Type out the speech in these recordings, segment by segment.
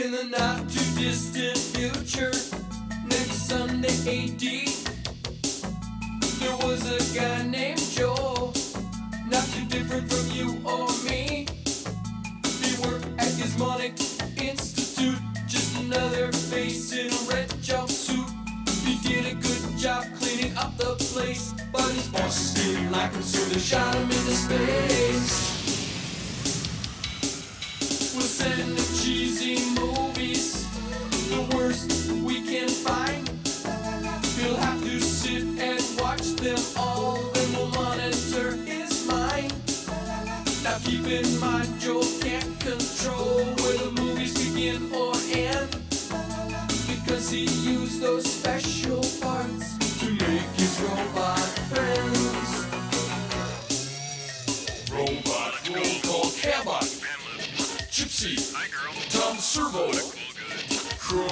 In the not too distant future, next Sunday AD, there was a guy named Joel, not too different from you or me. He worked at Gizmonic Institute, just another face in a red jumpsuit. He did a good job cleaning up the place, but his bosses didn't like him, so they shot him into space. We'll send him cheesy movies, the worst we can find. He'll have to sit and watch them all, then we'll monitor his mind. Now keep in mind, Joel can't control where the movies begin or end, because he used those special parts to make his robot friends. Robot roll call Cabot, Gypsy, Tom Servo, Crow.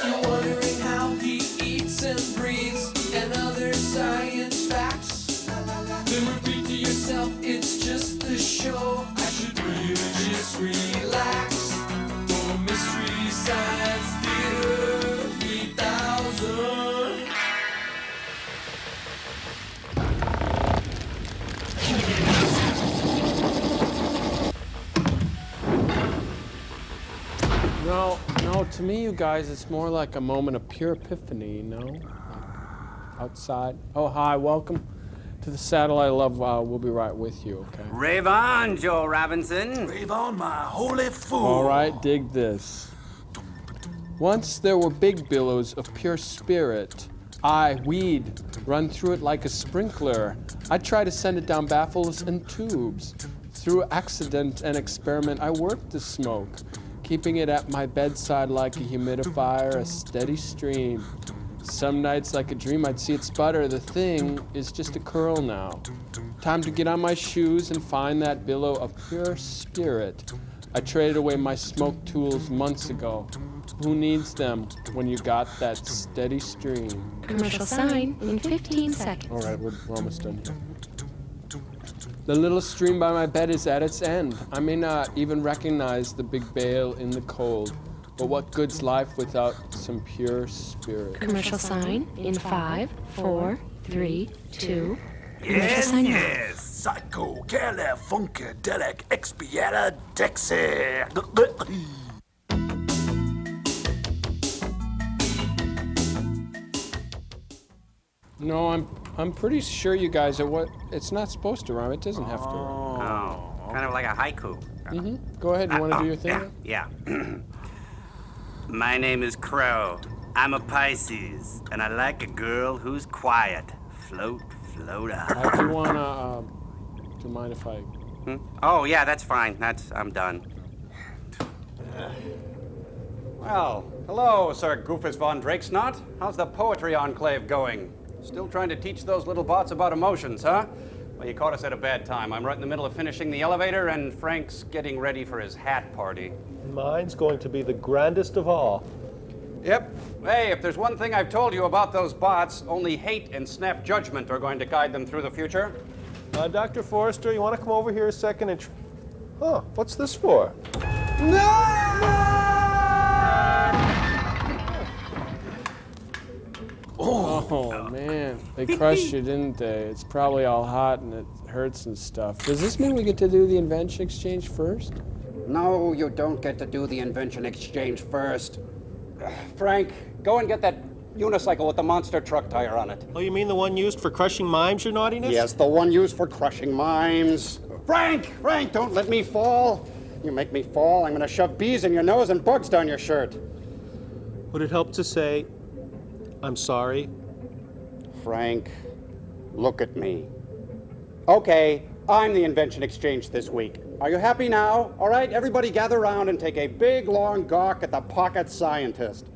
You're wondering how he eats and breathes and other science facts. Then repeat to yourself, it's just a show. I should really just relax. For Mystery Science Theater 3000. No, to me, you guys, it's more like a moment of pure epiphany, you know? Like outside. Oh, hi, welcome to the saddle I love. We'll be right with you, okay? Rave on, Joe Robinson. Rave on, my holy fool. All right, dig this. Once there were big billows of pure spirit. Weed, run through it like a sprinkler. I try to send it down baffles and tubes. Through accident and experiment, I worked the smoke, keeping it at my bedside like a humidifier, a steady stream. Some nights, like a dream, I'd see it sputter. The thing is just a curl now. Time to get on my shoes and find that billow of pure spirit. I traded away my smoke tools months ago. Who needs them when you got that steady stream? Commercial sign in 15 seconds. All right, we're almost done here. The little stream by my bed is at its end. I may not even recognize the big bale in the cold, but what good's life without some pure spirit? Commercial sign in 5, 4, 3, 2. Yes. Psycho, Cali, Funkadelic, Expiata, Dexy. No, I'm pretty sure you guys are what. It's not supposed to rhyme. It doesn't have to rhyme. Oh, kind of like a haiku. Go ahead. You want to do your thing? Yeah. My name is Crow. I'm a Pisces, and I like a girl who's quiet. Float, float on. Do you wanna? Do you mind if I? Oh yeah, that's fine. I'm done. Well, hello, Sir Goofus von Drakesnot. How's the poetry enclave going? Still trying to teach those little bots about emotions, huh? Well, you caught us at a bad time. I'm right in the middle of finishing the elevator, and Frank's getting ready for his hat party. Mine's going to be the grandest of all. Yep. Hey, if there's one thing I've told you about those bots, only hate and snap judgment are going to guide them through the future. Dr. Forrester, you want to come over here a second and... Huh, what's this for? Oh man, they crushed you, didn't they? It's probably all hot and it hurts and stuff. Does this mean we get to do the invention exchange first? No, you don't get to do the invention exchange first. Frank, go and get that unicycle with the monster truck tire on it. Oh, you mean the one used for crushing mimes, your naughtiness? Yes, the one used for crushing mimes. Frank, don't let me fall. You make me fall, I'm gonna shove bees in your nose and bugs down your shirt. Would it help to say, I'm sorry? Frank, look at me. Okay, I'm the invention exchange this week. Are you happy now? All right, everybody gather around and take a big, long gawk at the pocket scientist.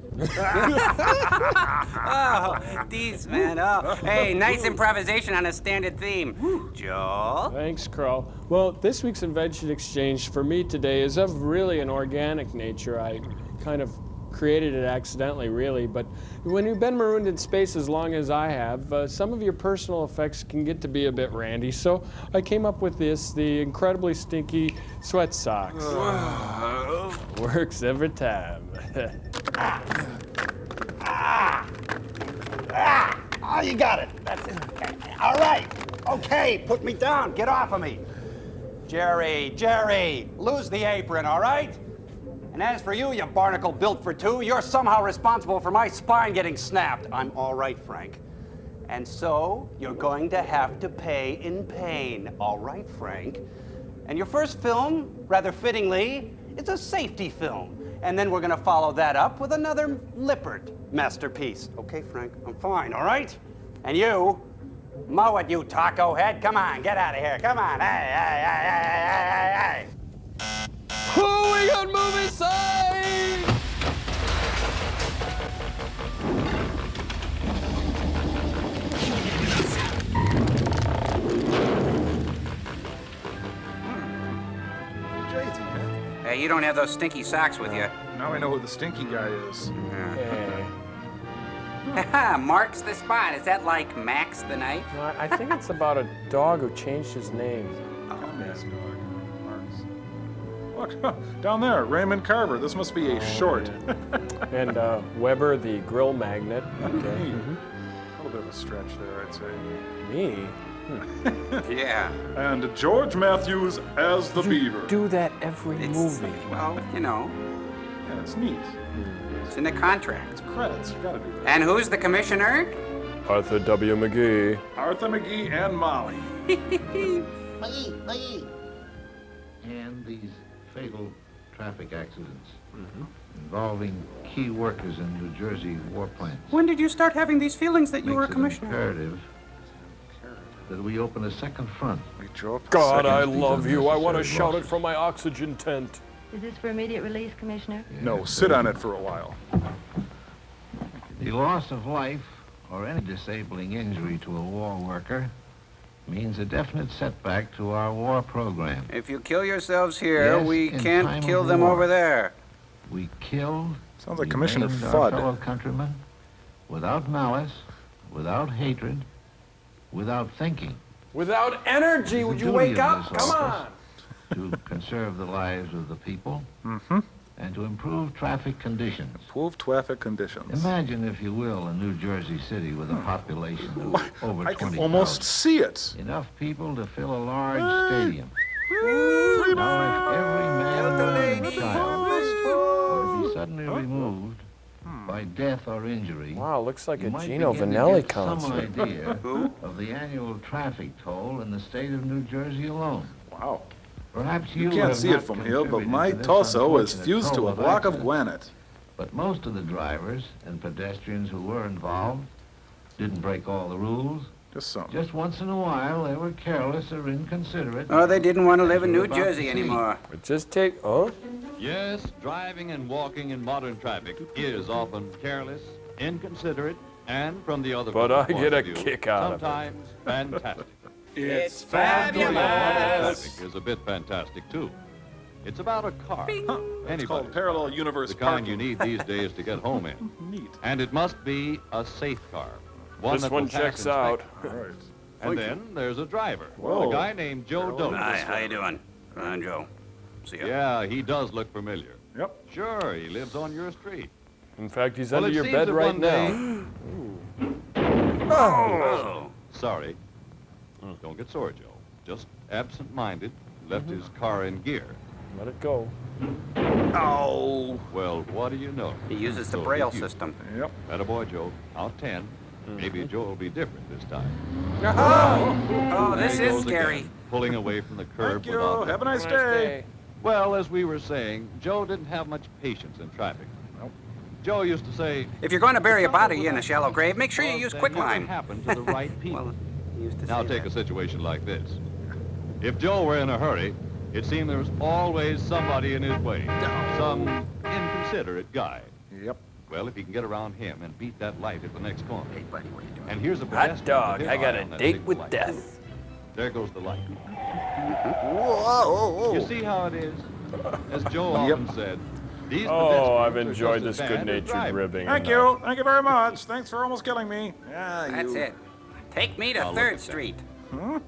Oh, these, man. Oh, hey, nice improvisation on a standard theme. Joel? Thanks, Crow. Well, this week's invention exchange for me today is of really an organic nature. I kind of created it accidentally, really. But when you've been marooned in space as long as I have, some of your personal effects can get to be a bit randy. So I came up with this, the incredibly stinky sweat socks. Works every time. Oh, you got it. That's it. Okay. All right. Okay, put me down. Get off of me. Jerry, lose the apron, all right? And as for you, you barnacle built for two, you're somehow responsible for my spine getting snapped. I'm all right, Frank. And so, you're going to have to pay in pain. All right, Frank? And your first film, rather fittingly, is a safety film. And then we're gonna follow that up with another Lippert masterpiece. Okay, Frank, I'm fine, all right? And you, mow it, you taco head. Come on, get out of here. Come on. Hey. Oh, we got movie sign! Crazy, man. Hey, you don't have those stinky socks with you. Now I know who the stinky guy is. Hey. Mark's the spot. Is that like Max the knife? No, I think it's about a dog who changed his name. Look, down there, Raymond Carver. This must be a short. And Weber, the grill magnet. Okay. A little bit of a stretch there, I'd say. Me? Yeah. And George Matthews as the Beaver. Do that every movie. Well, you know, Yeah, it's neat. it's in the contract. It's credits. You gotta do that. And who's the commissioner? Arthur W. McGee. Arthur McGee and Molly. And these fatal traffic accidents involving key workers in New Jersey war plants. When did you start having these feelings that you were a Makes it commissioner? imperative that we open a second front. We drew up God, second- I love you. I want to Unnecessary shout it losses. from my oxygen tent. Is this for immediate release, Commissioner? No, sit on it for a while. The loss of life or any disabling injury to a war worker means a definite setback to our war program. If you kill yourselves here, Yes, we in can't time kill of them war. over there. We killed, Sounds like we Commissioner maimed our Fudd. fellow countrymen without malice, without hatred, without thinking. Without energy, would The you duty wake of up? this Come office on. to conserve the lives of the people and to improve traffic conditions. Improve traffic conditions. Imagine, if you will, a New Jersey city with a population of over I can 20,000. almost see it. Enough people to fill a large stadium. Now, if every man, woman, and child were to be suddenly removed by death or injury, Wow, looks like you a might Gino begin to Vanelli get some concert. idea of the annual traffic toll in the state of New Jersey alone. Wow. Perhaps You you can't have see it not from here, but contributed my to this torso is unfortunate fused to toll a block of accidents. granite. But most of the drivers and pedestrians who were involved didn't break all the rules. Just some. Just once in a while, they were careless or inconsiderate. Oh, they didn't want to live in As New we're about to Jersey see. anymore. Just take. Oh? Yes, driving and walking in modern traffic is often careless, inconsiderate, and from the other But I point get of a view, kick out of it. sometimes fantastic. It's Traffic is a bit fantastic too. It's about a car. It's Anybody. called parallel universe The kind parking. you need these days to get home in. Neat. And it must be a safe car. This that one will pass checks out. inspection. All right. And then there's a driver. Whoa. A guy named Joe Doe. Hi, how you doing? I'm Joe. See ya. Yeah, he does look familiar. Yep. Sure, he lives on your street. In fact, he's Well, under it your seems bed that right one now. Oh. Sorry. Don't get sore, Joe. Just absent-minded, left his car in gear. Let it go. Oh. Well, what do you know? He uses the So Braille did you. system. Yep. Attaboy, Joe. Out 10. Maybe Joe will be different this time. Oh, this There he is goes scary. again, pulling away from the curb Thank you. without... Have a nice day. Well, as we were saying, Joe didn't have much patience in traffic. Nope. Joe used to say... If you're going to bury a body in a shallow grave, make sure you use "Well, that never quicklime. happened to the right people. Well, he used to Now say take that. a situation like this. If Joe were in a hurry, it seemed there was always somebody in his way. Some inconsiderate guy. Yep. Well, if he can get around him and beat that light at the next corner. Hey, buddy, what are you doing? And here's a Hot pedestrian dog, with I his got eye a on that date signal with light. death. There goes the light. Whoa. You see how it is? As Joe Yep. often said, These Oh, I've pedestrians are enjoyed just this as bad as good-natured drivers. ribbing. Thank enough. you. Thank you very much. Thanks for almost killing me. Yeah, That's it. Take me to Now look 3rd at that. Street.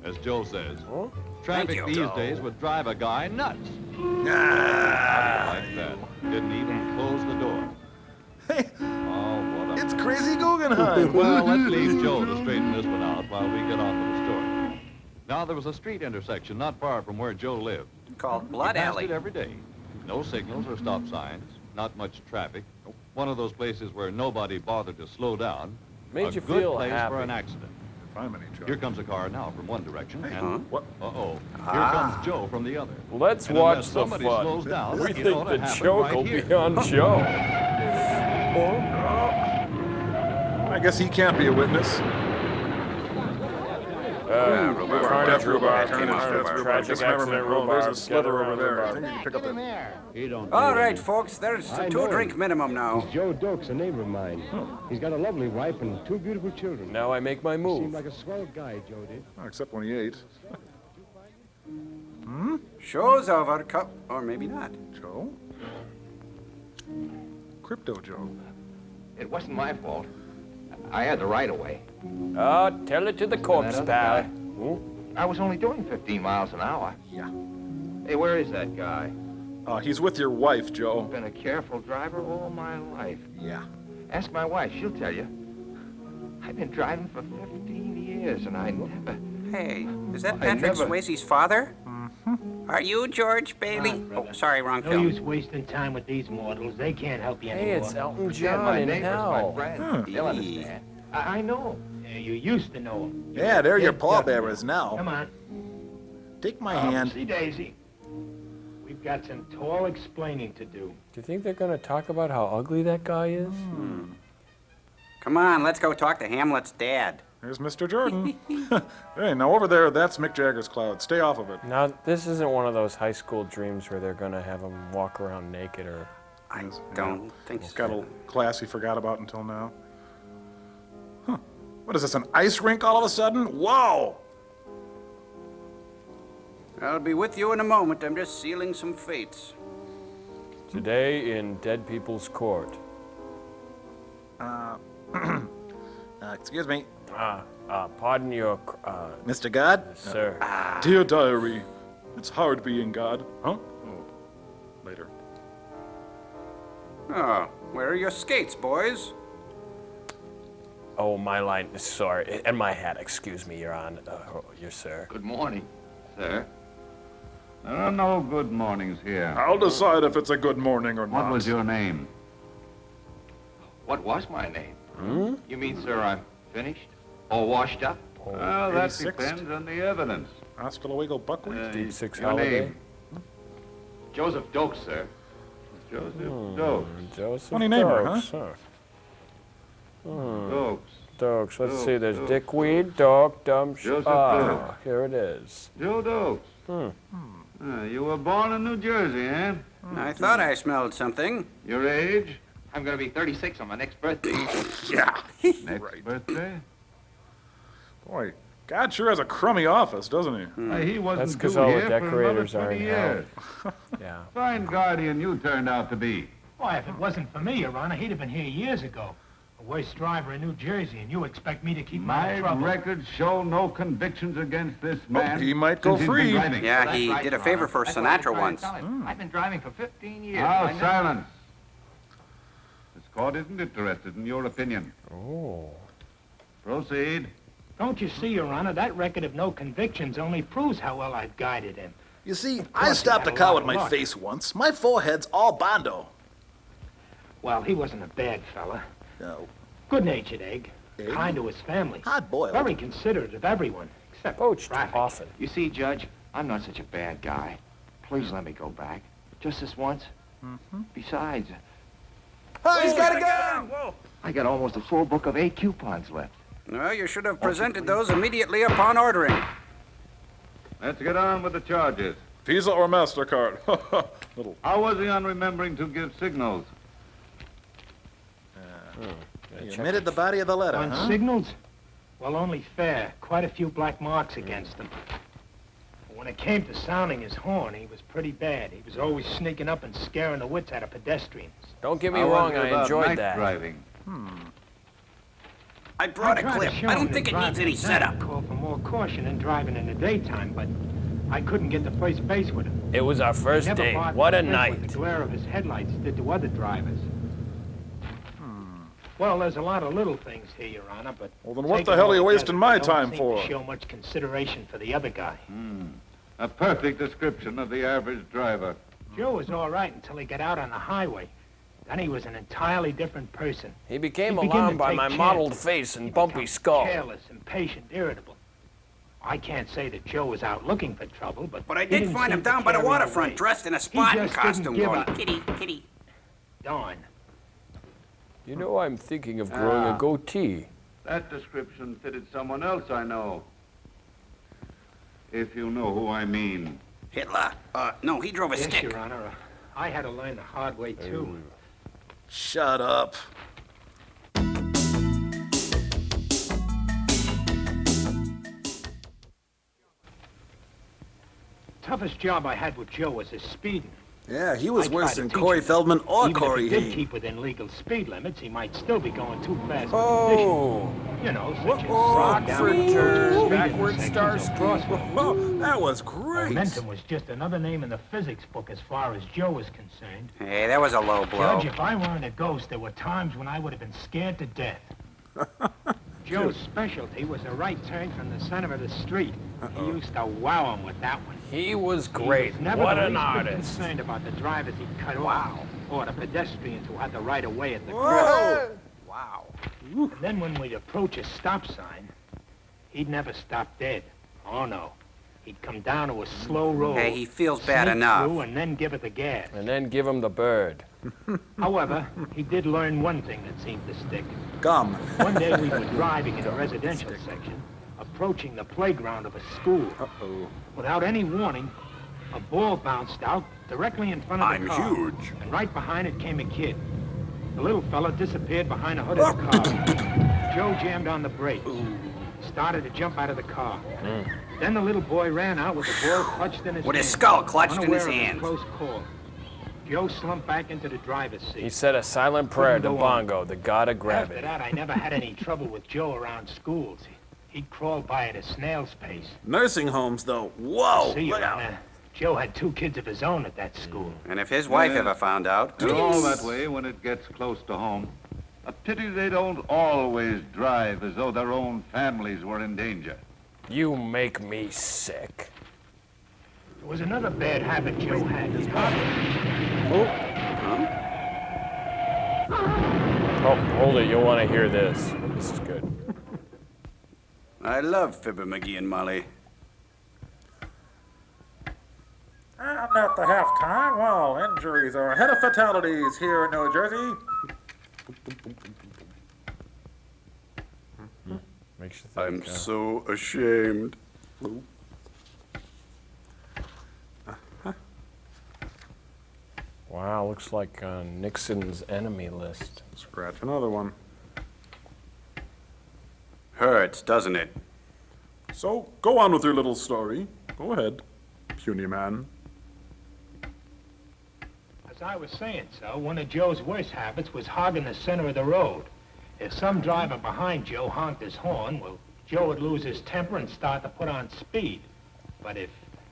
As Joe says, Thank traffic you. these days would drive a guy nuts. Ah. Like that. Didn't even close the door. Hey, Oh, what a... it's Crazy Guggenheim. Well, let's leave Joe to straighten this one out while we get on to the story. Now, there was a street intersection not far from where Joe lived. Called He Blood passed Alley. it every day. No signals or stop signs, not much traffic. One of those places where nobody bothered to slow down. Made a you good feel place happy. for an accident. If I'm any joke. Here comes a car now from one direction, and What? uh-oh, here comes Joe from the other. Let's And watch unless the somebody fun. slows down, We it think ought to the happen joke right will here. be on Joe. I guess he can't be a witness. Carnage, rhubarb, Carnage, tragic accident, Oh, there's a rhubarb, sliver gather over there. I rhubarb. think you can pick up that. All right, folks, there's a 2-drink minimum now. Joe Doak's a neighbor of mine. He's got a lovely wife and 2 beautiful children. Now I make my Seemed move. like a swell guy, Joe did. Oh, except when he ate. Show's over. Or maybe not. Joe? Crypto Joe. It wasn't my fault. I had the right of way. Oh, tell it to the corpse, That other pal. guy. Hmm? I was only doing 15 miles an hour. Yeah. Hey, where is that guy? He's with your wife, Joe. Been a careful driver all my life. Yeah. Ask my wife, she'll tell you. I've been driving for 15 years and I never... Hey, is that I Patrick never- Swayze's father? Are you George Bailey? Oh, sorry, wrong No film. use wasting time with these mortals. They can't help you Hey, anymore. it's Elton Yeah, John my in neighbor's my hell. friend. They'll understand. I know. You used to know him. Yeah, they're your Dead duck. pallbearers Come now. on. Take my hand. See, Daisy. We've got some tall explaining to do. Do you think they're gonna talk about how ugly that guy is? Come on, let's go talk to Hamlet's dad. There's Mr. Jordan. Hey, now over there, that's Mick Jagger's cloud. Stay off of it. Now, this isn't one of those high school dreams where they're gonna have him walk around naked or... I don't think It's so. got a class he forgot about until now. Huh. What is this, an ice rink all of a sudden? Whoa! I'll be with you in a moment. I'm just sealing some fates. Today in Dead People's Court. Excuse me, Pardon your... Mr. God? sir. Dear diary, it's hard being God. Huh? Oh, later. Oh, where are your skates, boys? Oh, my line, sorry. And my hat, excuse me, Your Honor. Yes, sir. Good morning, sir. There are no good mornings here. I'll decide if it's a good morning or not. What was your name? What was my name? You mean, sir, I'm finished? All washed up? Well, that 86th. depends on the evidence. Hasta luego, buckwheat. Deep Six Your Holiday. name? Joseph Doak, sir. Joseph Dokes. Joseph Funny name, Dokes, Dokes. Dokes, let's Dokes, see, there's Dokes. Dickweed, Doak, Joseph Dokes. Here it is. Joe Dokes. You were born in New Jersey, eh? I thought I smelled something. Your age? I'm gonna be 36 on my next birthday. Yeah. Next birthday? Boy, God sure has a crummy office, doesn't he? Why, he wasn't That's 'cause due all the here for decorators another are in 20 hell. years. Yeah. Fine guardian you turned out to be. Why, if it wasn't for me, Your Honor, he'd have been here years ago. The worst driver in New Jersey, and you expect me to keep him out My of trouble. records show no convictions against this man. he might go since he's been free. driving. Yeah, That's he right, did a Your favor Honor. for That's what I was Sinatra trying to once. tell him. I've been driving for 15 years. Now, I never- silence. This court isn't interested in your opinion. Oh. Proceed. Don't you see, Your Honor, that record of no convictions only proves how well I've guided him. You see, course I he stopped a had a car lot with of my luck. face once. My forehead's all bondo. Well, he wasn't a bad fella. No. Good-natured egg. Egg? Kind to his family. Hard-boiled. Very considerate of everyone, except Poached traffic. often. You see, Judge, I'm not such a bad guy. Please let me go back. Just this once. Besides, Oh, he's got a gun! Whoa. I got almost a full book of 8 coupons left. Well, you should have presented those immediately upon ordering. Let's get on with the charges. Visa or MasterCard? Little. How was he on remembering to give signals? You admitted the body of the letter, On huh? signals? Well, only fair. Quite a few black marks against them. when it came to sounding his horn, he was pretty bad. He was always sneaking up and scaring the wits out of pedestrians. Don't get me wrong, I enjoyed that. Driving. I brought a tried to clip. show I him don't that think it needs driving any at night setup. called for more caution than driving in the daytime, but I couldn't get to first base with him. It was our first Never date. bothered What to a think night. what the glare of his headlights did to other drivers. Well, there's a lot of little things here, Your Honor, but... Well, then what taken the hell are you altogether, wasting my they don't time seem for? to show much consideration for the other guy. A perfect description of the average driver. Joe was all right until he got out on the highway. Then he was an entirely different person. He became He began alarmed to by take my chances. mottled face and bumpy skull. Careless, impatient, irritable. I can't say that Joe was out looking for trouble, but... But I he did didn't find seem him to down by the carry waterfront, away. dressed in a He Spartan just didn't costume, give going, up. kitty, kitty. Darn. You know, I'm thinking of growing a goatee. That description fitted someone else I know. If you know who I mean. Hitler? No, he drove a Yes, stick. Your Honor. I had to learn the hard way, too. Shut up. Toughest job I had with Joe was his speeding. Yeah, he was I worse tried to than teach Corey him. Feldman or Even Corey if he did Haim. keep within legal speed limits, he might still be going too fast for Oh, conditions. You know, such as Rockford slowing down turn, speed backward intersections star or street. crosswalks. Oh, that was great. Momentum was just another name in the physics book as far as Joe was concerned. Hey, that was a low blow. Judge, if I weren't a ghost, there were times when I would have been scared to death. Joe's specialty was a right turn from the center of the street. He used to wow him with that one. He was great. He was never What the an least bit artist. concerned about the drivers he cut off, or the pedestrians who had the right of way at the Whoa. crossing. Wow. And then when we'd approach a stop sign, he'd never stop dead. Oh, no. He'd come down to a slow roll. Hey, he feels bad sneak enough. through and then give it the gas. And then give him the bird. However, he did learn one thing that seemed to stick. Gum. One day we were driving in a residential section, approaching the playground of a school. Uh-oh. Without any warning, a ball bounced out directly in front of the I'm car. huge. And right behind it came a kid. The little fella disappeared behind the hood of the car. Joe jammed on the brakes. Started to jump out of the car. Then the little boy ran out with the ball clutched in his With hand. his skull clutched in his unaware of a hand. Close call. Joe slumped back into the driver's seat. He said a silent prayer to Couldn't go on. Bongo, the god of After gravity. that, I never had any trouble with Joe around schools. He'd crawl by at a snail's pace. Nursing homes, though. Whoa. See, Look Your out. Honor, Joe had 2 kids of his own at that school. And if his wife ever found out... They're all that way when it gets close to home. A pity they don't always drive as though their own families were in danger. You make me sick. There was another bad habit Joe had. He'd hobble. Oh, hold it. You'll want to hear this. This is good. I love Fibber McGee and Molly. And at the halftime, well, injuries are ahead of fatalities here in New Jersey. Makes you think. I'm so ashamed. Wow, looks like on Nixon's enemy list. Scratch another one. Hurts, doesn't it? So, go on with your little story. Go ahead, puny man. As I was saying, so, one of Joe's worst habits was hogging the center of the road. If some driver behind Joe honked his horn, well, Joe would lose his temper and start to put on speed. But if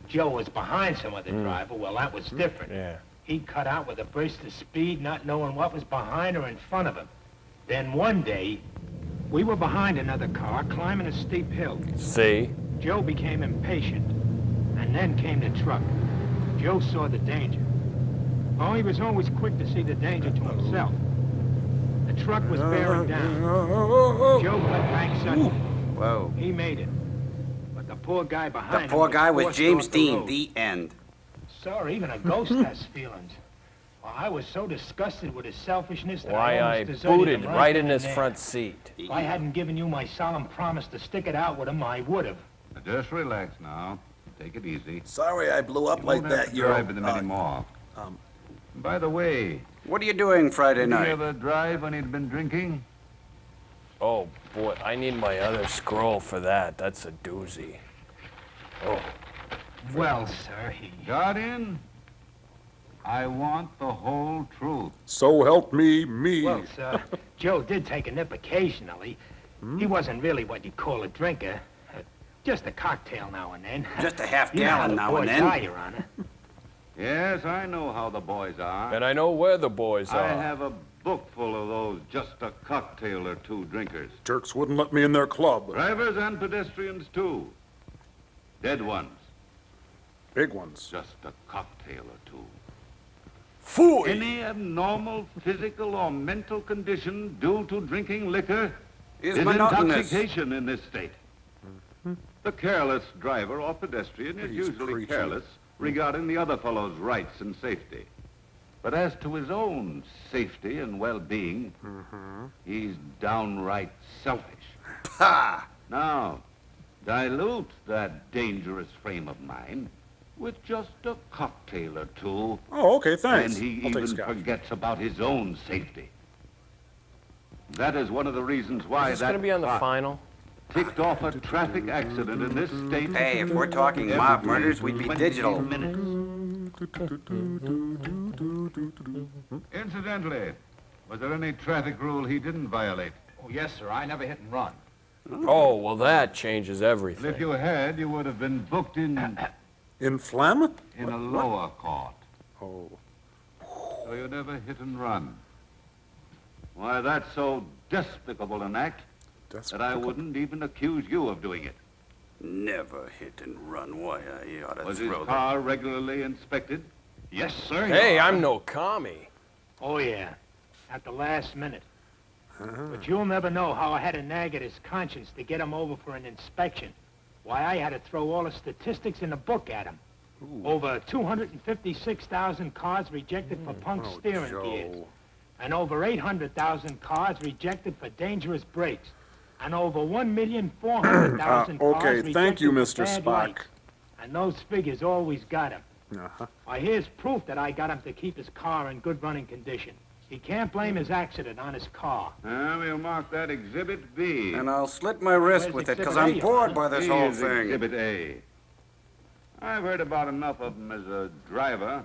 Joe was behind some other driver, well, that was different. Yeah. He'd cut out with a burst of speed, not knowing what was behind or in front of him. Then one day, we were behind another car climbing a steep hill. See? Joe became impatient, and then came the truck. Joe saw the danger. Oh, he was always quick to see the danger to himself. The truck was bearing down. Joe cut back suddenly. Whoa. He made it. But the poor guy The behind him poor guy was forced James off the Dean, road. the end. Sorry, even a ghost has feelings. Well, I was so disgusted with his selfishness that Why, I I almost deserted booted him right then in his and there. front seat. If I hadn't given you my solemn promise to stick it out with him, I would have. Just relax now. Take it easy. Sorry I blew up You like won't have that, to Euro. drive with them anymore. By the way, What are you doing Friday did he night? ever drive when he'd been drinking? Oh, boy, I need my other scroll for that. That's a doozy. Oh. Well, sir, he... Guardian, I want the whole truth. So help me, me. Well, sir, Joe did take a nip occasionally. He wasn't really what you'd call a drinker. Just a cocktail now and then. Just a half You know how gallon the now and boys then. are, Your Honor. Yes, I know how the boys are. And I know where the boys are. I have a book full of those just a cocktail or two drinkers. Turks wouldn't let me in their club. Drivers and pedestrians, too. Dead ones. Big ones. Just a cocktail or two. Fool! Any abnormal physical or mental condition due to drinking liquor Is is monotonous. intoxication in this state. The careless driver or pedestrian is He's usually preaching. careless regarding the other fellow's rights and safety. But as to his own safety and well-being, he's downright selfish. Ha! Now, dilute that dangerous frame of mind with just a cocktail or two, Oh, okay, thanks. and he I'll take even scotch. forgets about his own safety. That is one of the reasons why Is this going to be on the cop final? ticked off a traffic accident in this state. Hey, if we're talking mob murders, we'd be 20 digital. minutes. Incidentally, was there any traffic rule he didn't violate? Oh, yes, sir. I never hit and run. Oh, well, that changes And everything. if you had, you would have been booked in In phlegm? a lower court. Oh. So you never hit and run. Why, that's so despicable an act that I wouldn't even accuse you of doing it. Never hit and run. Why, I ought to Was his throw the... car regularly inspected? Yes, sir. Hey, I'm no commie. Oh, yeah. At the last minute. But you'll never know how I had to nag at his conscience to get him over for an inspection. Why, I had to throw all the statistics in the book at him. Over 256,000 cars rejected for punk steering gears. And over 800,000 cars rejected for dangerous brakes. And over 1,400,000 cars Okay, rejected thank you, for Mr. bad Spock. lights. And those figures always got him. Uh-huh. Why, here's proof that I got him to keep his car in good running condition. He can't blame his accident on his car. We'll mark that Exhibit B. And I'll slit my wrist Where's with it, because Exhibit I'm A, bored by this whole Here's thing. Exhibit A. I've heard about enough of him as a driver.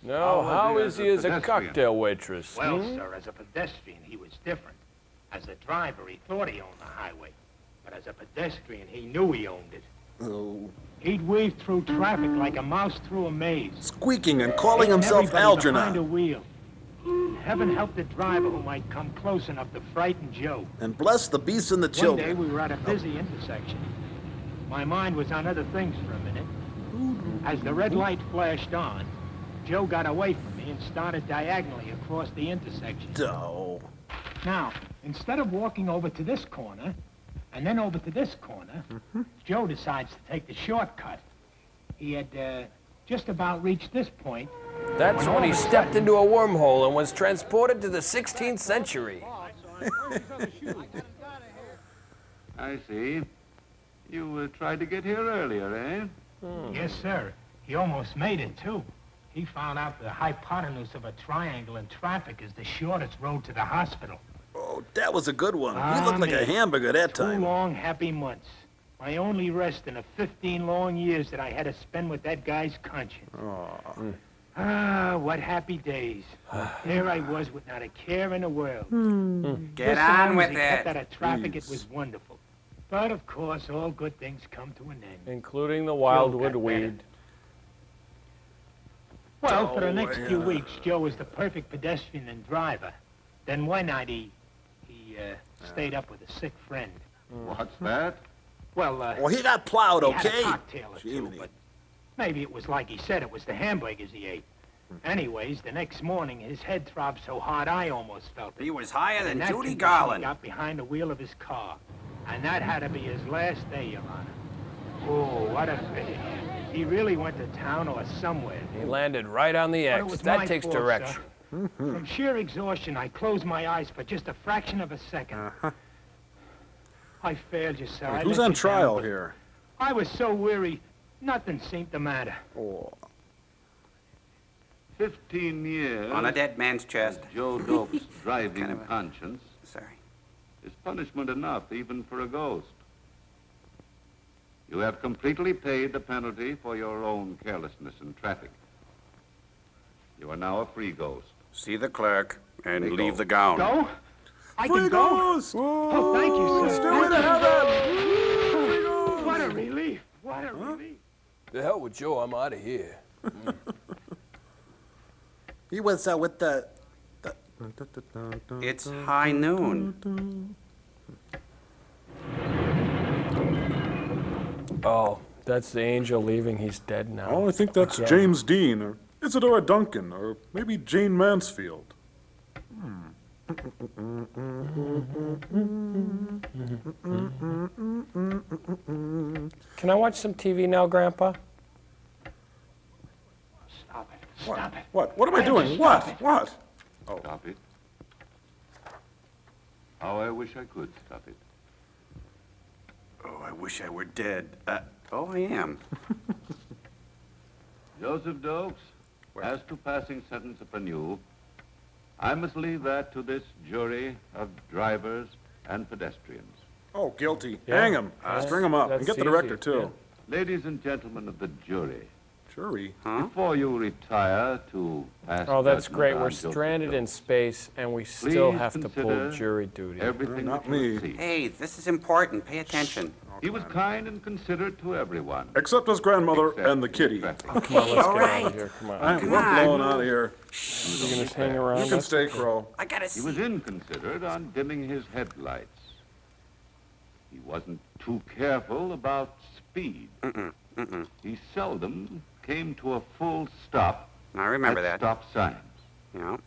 No, how is he as a pedestrian? cocktail waitress? Well, sir, as a pedestrian, he was different. As a driver, he thought he owned the highway. But as a pedestrian, he knew he owned it. Oh. He'd weave through traffic like a mouse through a maze. Squeaking and calling Hitting himself everybody behind a Algernon. wheel. Heaven help the driver who might come close enough to frighten Joe. And bless the beasts and the One day children. we were at a busy intersection. My mind was on other things for a minute. As the red light flashed on, Joe got away from me and started diagonally across the intersection. Oh. Now, instead of walking over to this corner, and then over to this corner, Joe decides to take the shortcut. He had just about reached this point. That's when he stepped into a wormhole and was transported to the 16th century. I see. You tried to get here earlier, eh? Yes, sir. He almost made it, too. He found out the hypotenuse of a triangle in traffic is the shortest road to the hospital. Oh, that was a good one. Ah, You looked like a me. hamburger that 2 time. long, happy months. My only rest in the 15 long years that I had to spend with that guy's conscience. Ah, what happy days. There I was with not a care in the world. Get Just so on long with as he kept it. out of traffic, Please. it was wonderful. But, of course, all good things come to an end. Including the wildwood Joe got better. weed. Well, for the next few yeah. weeks, Joe was the perfect pedestrian and driver. Then one night he stayed up with a sick friend. What's that? Well, Well, he got plowed, he had a okay? cocktail or two, Jiminy. but maybe it was like he said, it was the hamburgers he ate. Anyways, the next morning, his head throbbed so hard I almost felt it. He was higher In than that Judy condition, Garland. He got behind the wheel of his car, and that had to be his last day, Your Honor. Oh, what a figure. He really went to town or somewhere. He landed right on the But it X. was That my takes fault, sir. direction. From sheer exhaustion, I closed my eyes for just a fraction of a second. I failed you, sir. I Who's let on you trial down, but here? I was so weary, nothing seemed to matter. Oh. 15 years. On a dead man's chest. Joe Dope's driving Kind of a- conscience Sorry. is punishment enough even for a ghost. You have completely paid the penalty for your own carelessness in traffic. You are now a free ghost. See the clerk and They leave go. the gown. Go? I Free can go? ghost! Oh, thank you, sir. Stairway to heaven! What a relief. What a relief. The hell with Joe, I'm out of here. He was with the. It's high noon. Oh, that's the angel leaving. He's dead now. Oh, I think that's Yeah. James Dean, or Isadora Duncan, or maybe Jane Mansfield. Can I watch some TV now, Grandpa? Stop it. Stop it. What? What am I doing? What? What? Oh. Stop it. How I wish I could stop it. Oh, I wish I were dead. Oh, I am. Joseph Dokes, as to passing sentence upon you, I must leave that to this jury of drivers and pedestrians. Oh, guilty. Yeah. Hang him. String him up. And That's get the director, easy, too. Ladies and gentlemen of the jury, Jury. before you retire to pass Oh, that's judgment great. on We're Joseph stranded in Dokes, space, and we still please have to pull consider jury duty. everything Not that you me. see. Hey, this is important. Pay attention. He was kind and considerate to everyone. Except his grandmother except and the in kitty. traffic. Come on, let's all get out of right. here. Come on. We're on. blowing out of here. You gonna just hang around? You can us? stay, Crow. I gotta He was see. inconsiderate on dimming his headlights. He wasn't too careful about speed. He seldom came to a full stop I remember at that. stop signs. Yeah.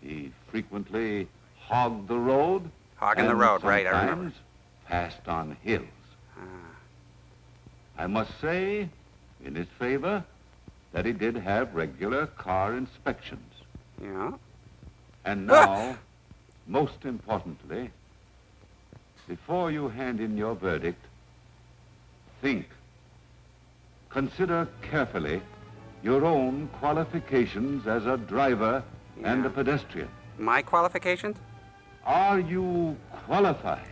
He frequently hogged the road. Hogging the and road, right, I remember. sometimes passed on hills. I must say, in his favor, that he did have regular car inspections. Yeah. And now, most importantly, before you hand in your verdict, think. Consider carefully your own qualifications as a driver and a pedestrian. My qualifications? Are you qualified?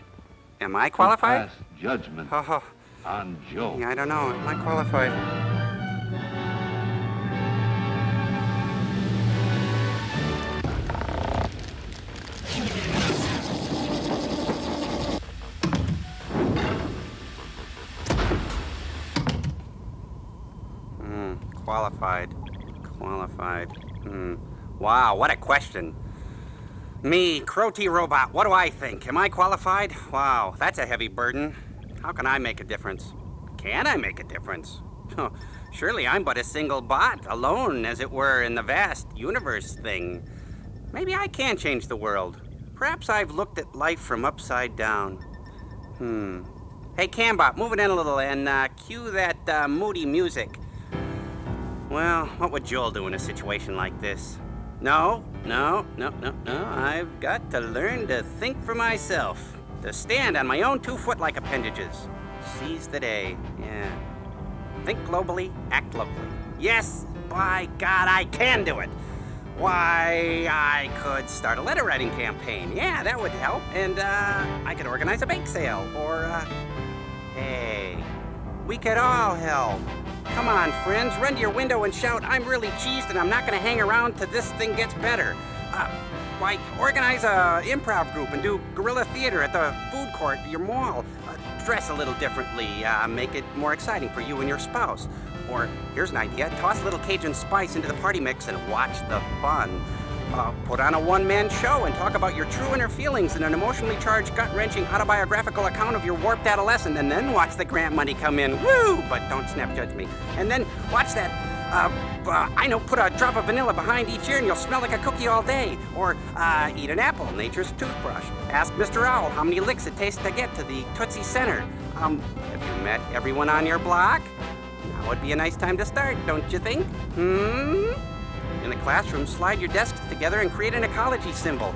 Am I qualified? To pass judgment Oh, on Joe. yeah, I don't know. Am I qualified? Qualified. Qualified. Wow, what a question. Me, Crow T Robot, what do I think? Am I qualified? Wow, that's a heavy burden. How can I make a difference? Can I make a difference? Surely I'm but a single bot, alone, as it were, in the vast universe thing. Maybe I can change the world. Perhaps I've looked at life from upside down. Hey, Cambot, move it in a little and cue that moody music. Well, what would Joel do in a situation like this? No. I've got to learn to think for myself. To stand on my own 2 foot like appendages. Seize the day, yeah. Think globally, act locally. Yes, by God, I can do it. Why, I could start a letter writing campaign. Yeah, that would help. And I could organize a bake sale. Or, hey, we could all help. Come on, friends, run to your window and shout, I'm really cheesed and I'm not gonna hang around till this thing gets better. Why, organize a improv group and do guerrilla theater at the food court at your mall. Dress a little differently, make it more exciting for you and your spouse. Or, here's an idea, toss a little Cajun spice into the party mix and watch the fun. Put on a one-man show and talk about your true inner feelings in an emotionally charged, gut-wrenching autobiographical account of your warped adolescence, and then watch the grant money come in. Woo! But don't snap judge me. And then watch that, put a drop of vanilla behind each ear and you'll smell like a cookie all day. Or eat an apple, nature's toothbrush. Ask Mr. Owl how many licks it takes to get to the Tootsie Center. Have you met everyone on your block? Now would be a nice time to start, don't you think? In the classroom, slide your desks together and create an ecology symbol.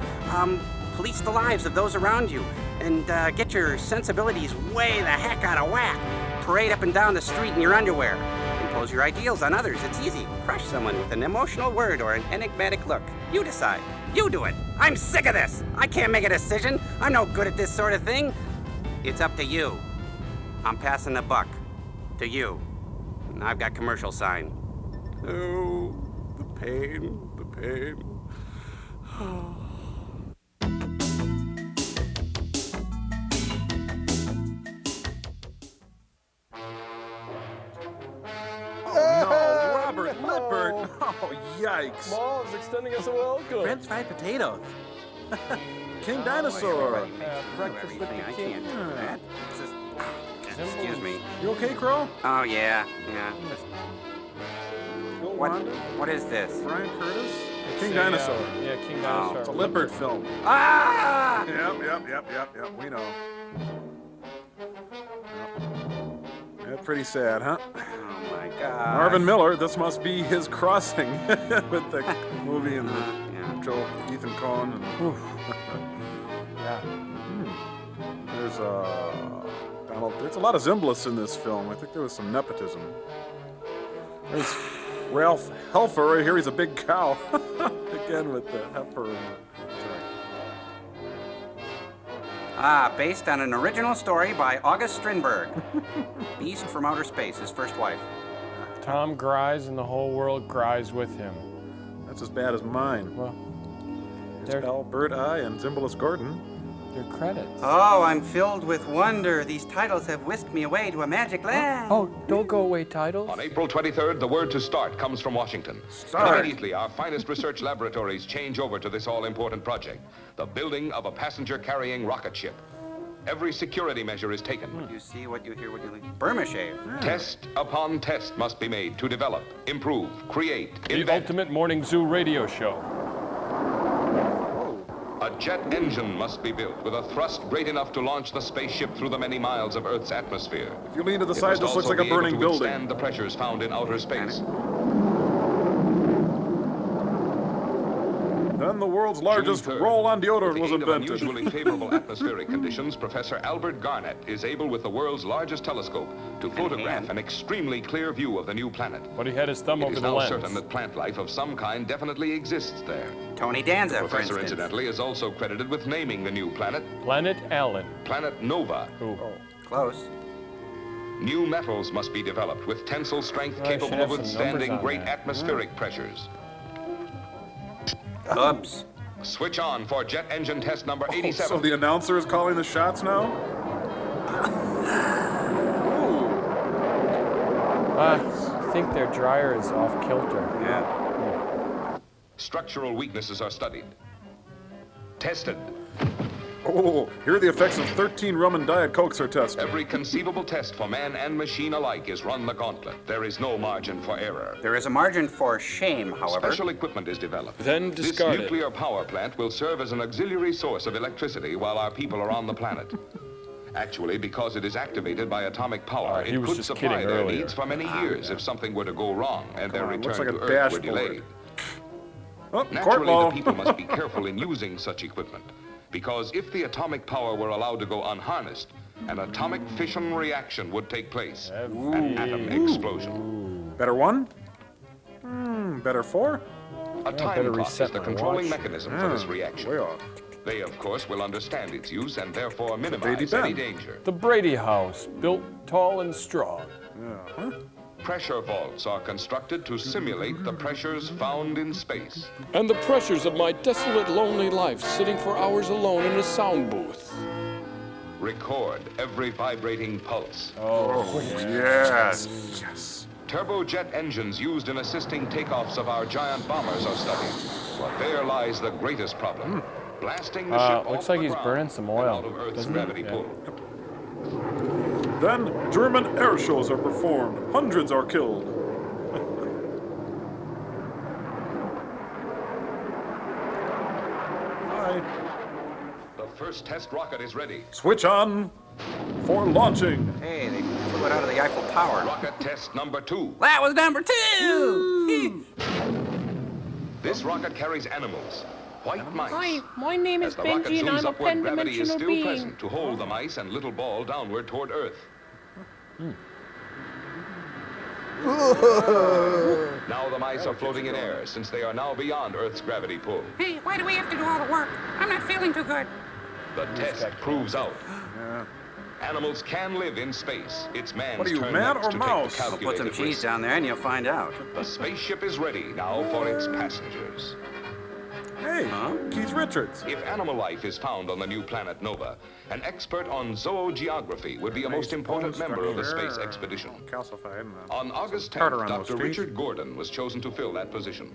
Police the lives of those around you. And get your sensibilities way the heck out of whack. Parade up and down the street in your underwear. Impose your ideals on others. It's easy. Crush someone with an emotional word or an enigmatic look. You decide. You do it. I'm sick of this. I can't make a decision. I'm no good at this sort of thing. It's up to you. I'm passing the buck. To you. I've got commercial sign. Oh, the pain, the pain. No, Robert Lippert. Oh, yikes. Mom's extending us a welcome. French fried potatoes. King Oh, Dinosaur. everybody makes me do breakfast with everything. the I king. can't do that. It's just- excuse me. You okay, Crow? Oh, yeah. Just- Bill What? Wanda? What is this? Brian Curtis? King a, Dinosaur. Yeah, King Oh. Dinosaur. It's a Lippert film. Ah! Yep. We know. Yeah, pretty sad, huh? Oh, my God. Marvin Miller, this must be his crossing with the movie and the Yeah. Joel, Ethan Coen. And, Yeah. there's Donald. There's a lot of Zimbalist in this film. I think there was some nepotism. There's Ralph Helfer right here. He's a big cow. Again with the heifer. Based on an original story by August Strindberg. Beast from Outer Space, his first wife. Tom cries and the whole world cries with him. That's as bad as mine. Well, It's they're, Albert I and Zimbalist Gordon. they're credits. Oh, I'm filled with wonder. These titles have whisked me away to a magic land. Oh, don't go away, titles. On April 23rd, the word to start comes from Washington. Start. Immediately, our finest research laboratories change over to this all-important project, the building of a passenger-carrying rocket ship. Every security measure is taken. You see what you hear, what you leave. Burma shave. Test upon test must be made to develop, improve, create, The invent. Ultimate Morning Zoo radio show. A jet engine must be built with a thrust great enough to launch the spaceship through the many miles of Earth's atmosphere. If you lean to the It side, must this looks also like a be able burning to building. withstand the pressures found in outer space. Then the world's largest June 3rd, roll-on with deodorant the was aid of invented. unusually favorable atmospheric conditions, Professor Albert Garnett is able, with the world's largest telescope, to photograph an extremely clear view of the new planet. But he had his thumb It over is the now lens. certain that plant life of some kind definitely exists there. Tony Danza, The for professor, instance. incidentally, is also credited with naming the new planet Planet Allen. Planet Nova. Ooh. Close. New metals must be developed with tensile strength Oh, I should capable have of some withstanding numbers on great that. atmospheric pressures. Oops. Switch on for jet engine test number Oh, 87. so the announcer is calling the shots now? I think their dryer is off kilter. Yeah. Structural weaknesses are studied. Tested. Oh, here the effects of 13 rum and Diet Cokes are tested. Every conceivable test for man and machine alike is run the gauntlet. There is no margin for error. There is a margin for shame, however. Special equipment is developed. Then This discard it. nuclear power plant will serve as an auxiliary source of electricity while our people are on the planet. Actually, because it is activated by atomic power, he it was could just supply kidding their earlier. needs for many years if something were to go wrong and their on, return looks like to a Earth were dashboard. delayed. Oh, court Naturally, law. the people must be careful in using such equipment, because if the atomic power were allowed to go unharnessed, an atomic fission reaction would take place, an atom explosion. Better one? Better four? A time better clock reset is the my controlling watch. mechanism for this reaction. Way off. They, of course, will understand its use and therefore Baby minimize any Ben. danger. The Brady House, built tall and strong. Pressure vaults are constructed to simulate the pressures found in space. And the pressures of my desolate, lonely life, sitting for hours alone in a sound booth. Record every vibrating pulse. Oh, yes. Yes. Turbojet engines used in assisting takeoffs of our giant bombers are studied. But there lies the greatest problem. Blasting the ship looks off like the he's ground burning some and oil, out of Earth's doesn't he? gravity Yeah. pull. Then German air shows are performed. Hundreds are killed. Hi. The first test rocket is ready. Switch on for launching. Hey, they flew it out of the Eiffel Tower. Rocket test number 2. That was number 2! This rocket carries animals, white mice. Hi, my name As is the rocket Benji and zooms I'm a upward, gravity is pan-dimensional still being. present to hold the mice and little ball downward toward Earth. Now the mice are floating in air since they are now beyond Earth's gravity pull. Hey, why do we have to do all the work? I'm not feeling too good. The test proves out. Animals can live in space. It's man's What are you, turn man next or to mouse? take the I'll put some calculated cheese risk. down there and you'll find out. The spaceship is ready now for its passengers. Hey, Keith Richards. If animal life is found on the new planet Nova, an expert on zoogeography would be a most important member of the space expedition. Calcified. On August 10th, Tartar on those Dr. feet. Richard Gordon was chosen to fill that position.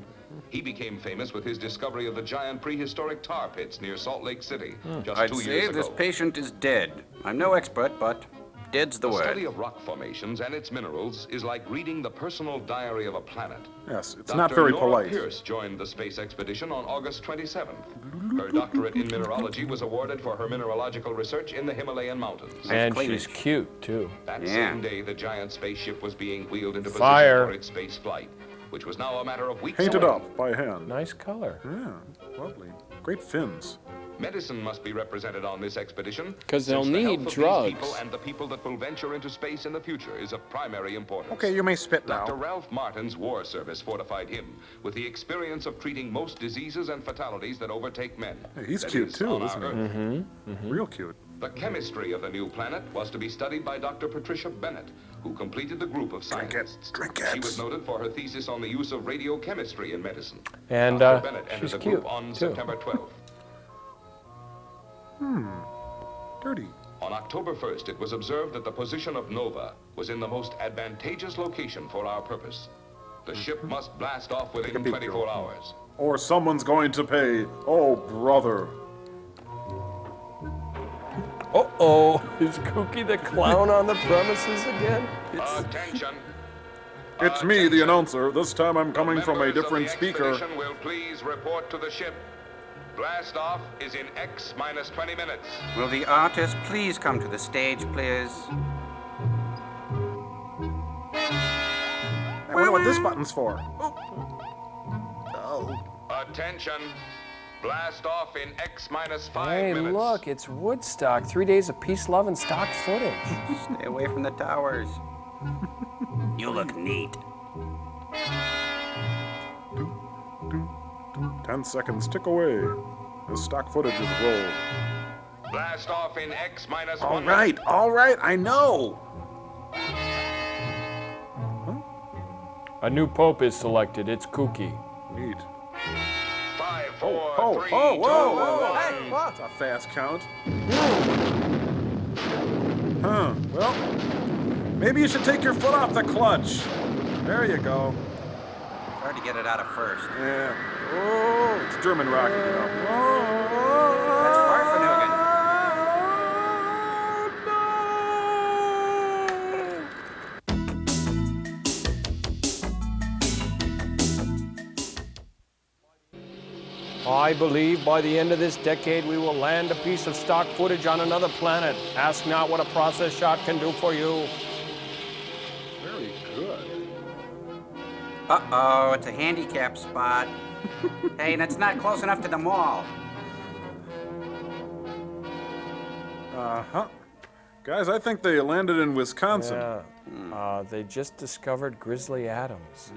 He became famous with his discovery of the giant prehistoric tar pits near Salt Lake City just I'd 2 say years ago. this patient is dead. I'm no expert, but dead's the The word. study of rock formations and its minerals is like reading the personal diary of a planet. Yes, it's Dr. not very Nora polite. Pierce joined the space expedition on August 27th. Her doctorate in mineralogy was awarded for her mineralogical research in the Himalayan mountains. And she's cute, too. That Yeah. same day, the giant spaceship was being wheeled into Fire. position for its space flight, which was now a matter of weeks Painted away. up by hand. Nice color. Yeah, lovely. Great fins. Medicine must be represented on this expedition 'Cause they'll since the need health of drugs. these people and the people that will venture into space in the future is of primary importance. Okay, you may spit now. Dr. Ralph Martin's war service fortified him with the experience of treating most diseases and fatalities that overtake men. Hey, he's That cute is, too, on our isn't he? Earth. Mm-hmm. Real cute. The chemistry of the new planet was to be studied by Dr. Patricia Bennett, who completed the group of scientists. Drink She was noted for her thesis on the use of radiochemistry in medicine. And Dr. Bennett entered she's the cute, group on too. September 12th. Dirty. On October 1st, it was observed that the position of Nova was in the most advantageous location for our purpose. The ship must blast off within 24 hours. Or someone's going to pay. Oh, brother. Uh-oh. Is Kooky the clown on the premises again? Attention. It's me, the announcer. This time I'm coming from a Members of different the speaker. expedition will please report to the ship. Blast off is in X minus 20 minutes. Will the artist please come to the stage, please? I wonder what this button's for. Attention. Blast off in X minus 5 Hey, minutes. look, it's Woodstock. 3 days of peace, love, and stock footage. Stay away from the towers. You look neat. 10 seconds tick away. The stock footage is rolled. Blast off in X minus 1 All minute. right, I know. A new pope is selected. It's Kooky. Neat. 5, 4, Oh, 3, oh, 2, whoa. 1. Hey, that's a fast count. Well, maybe you should take your foot off the clutch. There you go. It's hard to get it out of first. Yeah. Oh, it's German rocket, you know. That's Farfanugan. I believe by the end of this decade we will land a piece of stock footage on another planet. Ask not what a process shot can do for you. Very good. Uh-oh, it's a handicap spot. Hey, that's not close enough to the mall. Uh-huh. Guys, I think they landed in Wisconsin. Yeah. They just discovered Grizzly Adams.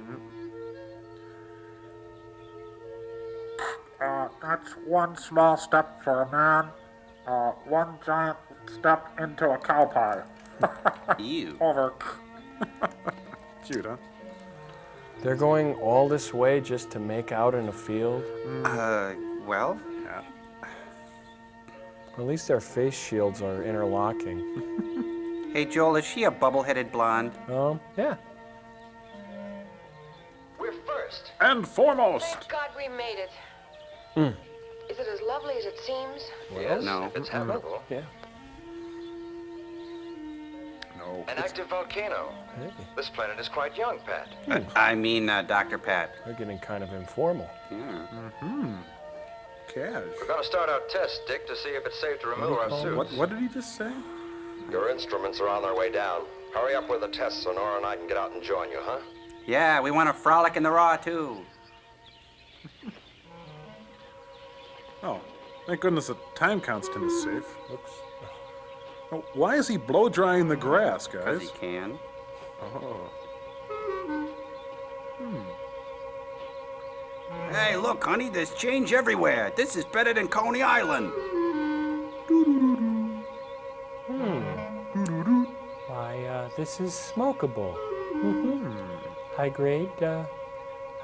That's one small step for a man, one giant step into a cow pie. Ew. Over. Cute, huh? They're going all this way just to make out in a field? Well? Yeah. At least their face shields are interlocking. Hey, Joel, is she a bubble-headed blonde? Yeah. We're first. And foremost. Thank God we made it. Mm. Is it as lovely as it seems? Yes, No. it's habitable. Yeah. No. An active volcano. Hey. This planet is quite young, Pat. I mean, Dr. Pat. They're getting kind of informal. Cash. We're going to start our test, Dick, to see if it's safe to remove our suits. What did he just say? Your instruments are on their way down. Hurry up with the tests so Nora and I can get out and join you, huh? Yeah, we want to frolic in the raw, too. Oh, thank goodness the time constant is safe. Oops. Oh, why is he blow drying the grass, guys? Because he can. Oh. Hey, look, honey, there's change everywhere. This is better than Coney Island. This is smokable. High grade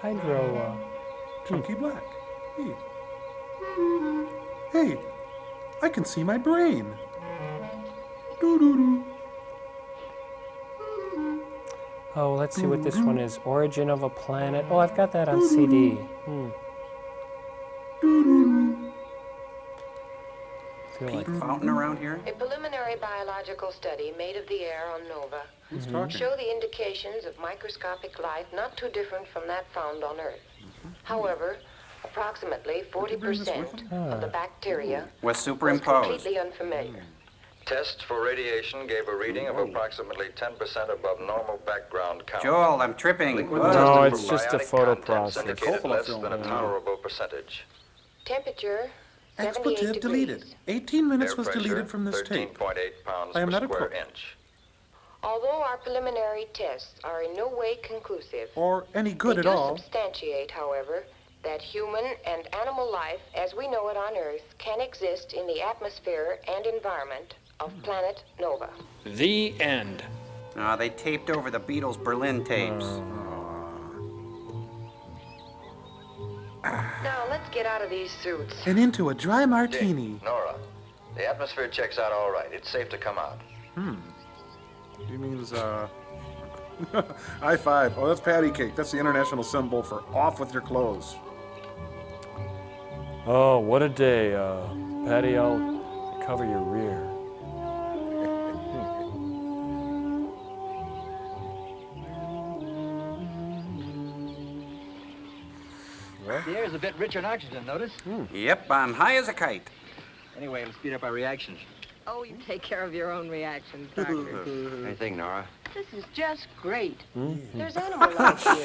hydro. Chunky black. Hey. Hey, I can see my brain. Doo-doo-doo. Oh, let's see what this one is. Origin of a Planet. Oh, I've got that on CD. Pete Fountain around here? A preliminary biological study made of the air on Nova Who's talking? show the indications of microscopic life not too different from that found on Earth. However, approximately 40% of the bacteria Was was superimposed. completely unfamiliar. Tests for radiation gave a reading of approximately 10% above normal background count. Joel, I'm tripping. No, it's just a photo process. Indicated less than a tolerable percentage. Temperature, 78 Expletive deleted. degrees. 18 minutes Air was pressure, deleted from this tape. 13.8 pounds I am per not a square cook. inch. Although our preliminary tests are in no way conclusive, Or any good they at do all. substantiate, however, that human and animal life as we know it on Earth can exist in the atmosphere and environment of planet Nova. The end. They taped over the Beatles' Berlin tapes. Now, let's get out of these suits. And into a dry martini. Nora, the atmosphere checks out all right. It's safe to come out. He means, high five. Oh, that's patty cake. That's the international symbol for off with your clothes. Oh, what a day. Patty, I'll cover your rear. The air's a bit richer in oxygen, notice? Yep, I'm high as a kite. Anyway, it'll speed up our reactions. Oh, you take care of your own reactions, Doctor. Anything, Nora? This is just great. There's animal life here.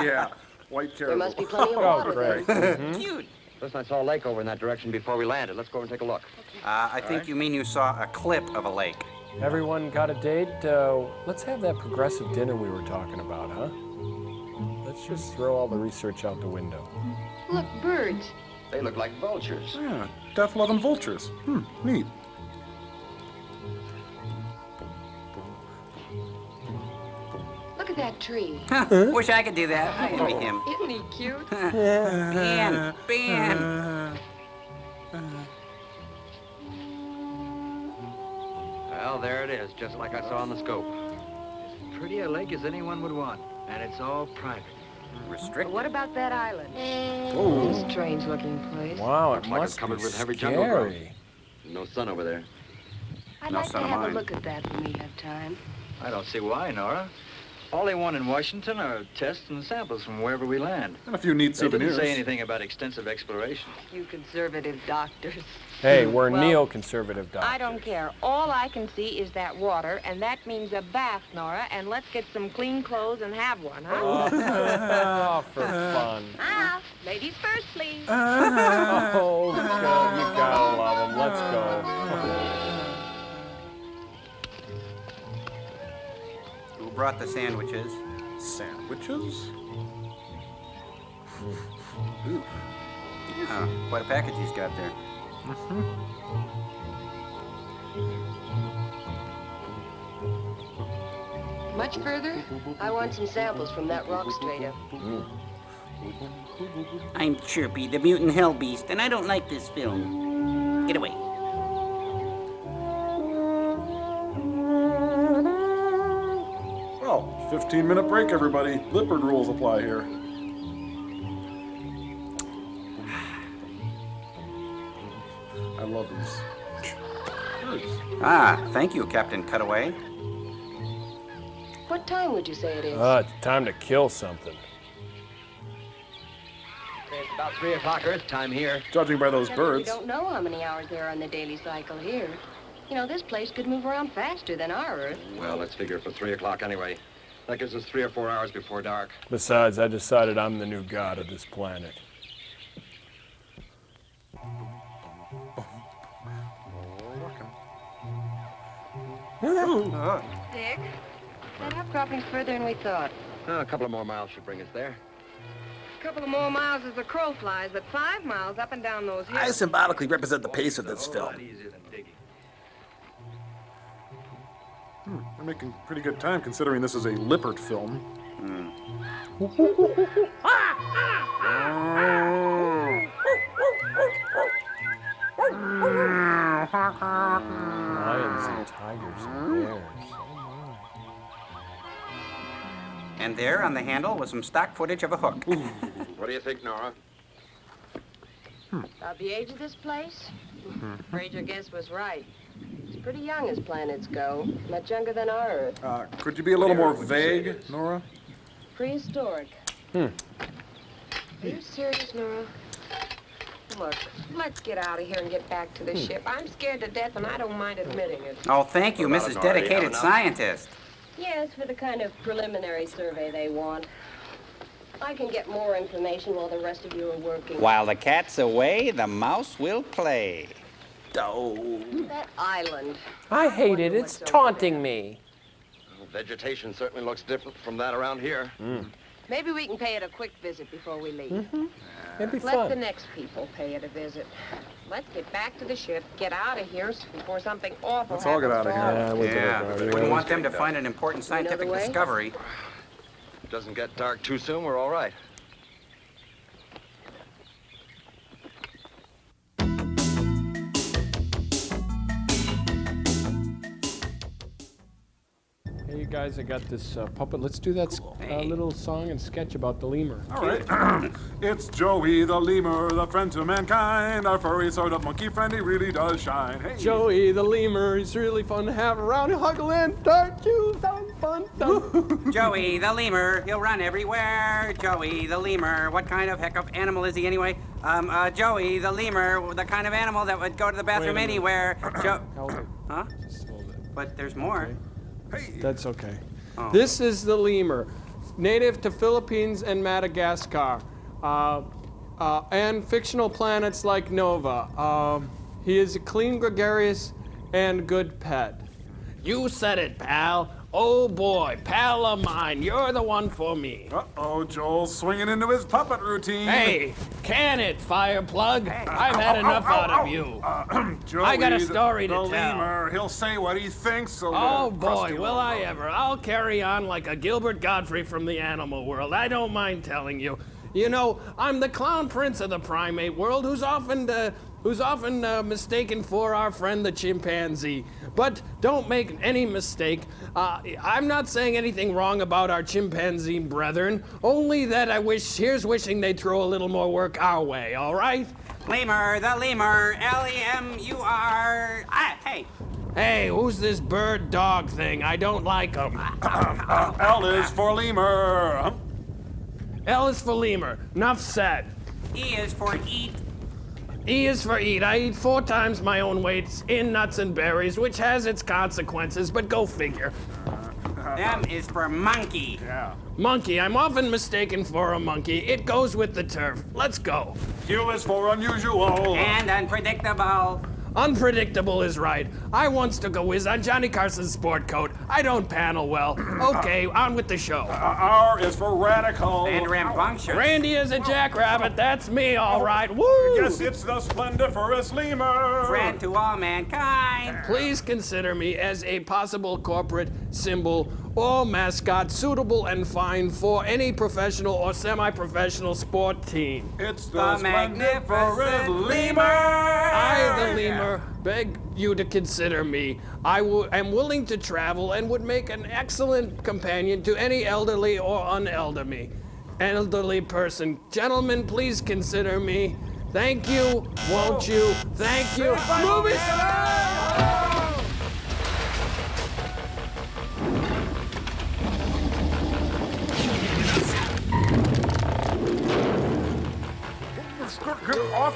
Yeah, white caribou. There must be plenty of water there. Cute. Listen, I saw a lake over in that direction before we landed. Let's go and take a look. I think you mean you saw a clip of a lake. Everyone got a date? Let's have that progressive dinner we were talking about, huh? Let's just throw all the research out the window. Look, birds. They look like vultures. Yeah, death-loving vultures. Neat. Look at that tree. Wish I could do that. I envy him. Isn't he cute? Ben. Well, there it is, just like I saw on the scope. As pretty a lake as anyone would want, and it's all private. Restricted. What about that island? Oh. Strange-looking place. Wow, it Looks like it's must covered be with heavy jungle growth. scary. No sun over there. I'd No like to son of have a mine. look at that when we have time. I don't see why, Nora. All they want in Washington are tests and samples from wherever we land. And a few neat They didn't souvenirs. say anything about extensive exploration. You conservative doctors. Hey, we're Well, neoconservative doctors. I don't care. All I can see is that water, and that means a bath, Nora, and let's get some clean clothes and have one, huh? Oh, for fun. Ah, ladies first, please. Oh, God, you gotta love them. Let's go. Who brought the sandwiches? Sandwiches? Ooh. Yeah, quite a package he's got there. Much further? I want some samples from that rock strata. I'm Chirpy, the mutant hell beast, and I don't like this film. Get away. Well, 15-minute break, everybody. Lippard rules apply here. I love these birds. Thank you, Captain Cutaway. What time would you say it is? It's time to kill something. It's about 3 o'clock Earth time here. Judging by those We birds. don't know how many hours there are on the daily cycle here. You know, this place could move around faster than our Earth. Well, let's figure for 3 o'clock anyway. That gives us 3 or 4 hours before dark. Besides, I decided I'm the new god of this planet. Dick, that outcropping's further than we thought. A couple of more miles should bring us there. A couple of more miles as the crow flies, but 5 miles up and down those hills. I symbolically represent the pace of this A whole lot film. easier than digging. They're making pretty good time considering this is a Lippert film. Lions and tigers and bears. And there on the handle was some stock footage of a hook. What do you think, Nora? About the age of this place? Afraid your guess was right. It's pretty young as planets go. Much younger than our Earth. Could you be a little more vague, Nora? Prehistoric. Are you serious, Nora? Look, let's get out of here and get back to the ship. I'm scared to death, and I don't mind admitting it. Oh, thank you, Mrs. Dedicated Scientist. Yes, for the kind of preliminary survey they want. I can get more information while the rest of you are working. While the cat's away, the mouse will play. Oh. That island. I hate it. It's taunting me. Well, vegetation certainly looks different from that around here. Maybe we can pay it a quick visit before we leave. It'd be Let fun. the next people pay it a visit. Let's get back to the ship, get out of here before something awful Let's all get happens out to of all here. Yeah, we wouldn't want them to find an important scientific way? discovery. If it doesn't get dark too soon, we're all right. Hey, you guys, I got this puppet. Let's do that little song and sketch about the lemur. All right. It's Joey the lemur, the friend to mankind. Our furry sort of monkey friend, he really does shine. Hey. Joey the lemur, he's really fun to have around. He'll huggle and dart you, sound fun. Joey the lemur, he'll run everywhere. Joey the lemur, what kind of heck of animal is he anyway? Joey the lemur, the kind of animal that would go to the bathroom anywhere. Hold it. Huh? Just hold it. But there's more. That's okay. Oh. This is the lemur, native to Philippines and Madagascar, and fictional planets like Nova. He is a clean, gregarious, and good pet. You said it, pal. Oh boy, pal of mine, you're the one for me. Uh-oh, Joel's swinging into his puppet routine. Hey, can it, Fireplug? I've had enough out of you. Joey, I got a story to the tell. Lemur, he'll say what he thinks. So Oh boy, will I ever. I'll carry on like a Gilbert Godfrey from the animal world. I don't mind telling you. You know, I'm the clown prince of the primate world who's often mistaken for our friend the chimpanzee. But don't make any mistake. I'm not saying anything wrong about our chimpanzee brethren, only that here's wishing they'd throw a little more work our way, all right? Lemur, the lemur, L-E-M-U-R. Hey. Hey, who's this bird dog thing? I don't like him. L is for lemur. L is for lemur. Enough said. E is for eat. E is for eat. I eat 4 times my own weight in nuts and berries, which has its consequences, but go figure. M is for monkey. Yeah. Monkey. I'm often mistaken for a monkey. It goes with the turf. Let's go. U is for unusual. And unpredictable. Unpredictable is right. I once took a whiz on Johnny Carson's sport coat. I don't panel well. Okay, on with the show. R is for radical. And rambunctious. Randy is a jackrabbit. That's me, all right. Woo! Guess it's the splendiferous lemur. Friend to all mankind. Please consider me as a possible corporate symbol or mascot suitable and fine for any professional or semi-professional sport team. It's the splendiferous lemur. I, the lemur, beg you to consider me. I am willing to travel and would make an excellent companion to any elderly or elderly person. Gentlemen, please consider me. Thank you, won't you? Thank you. Movie star!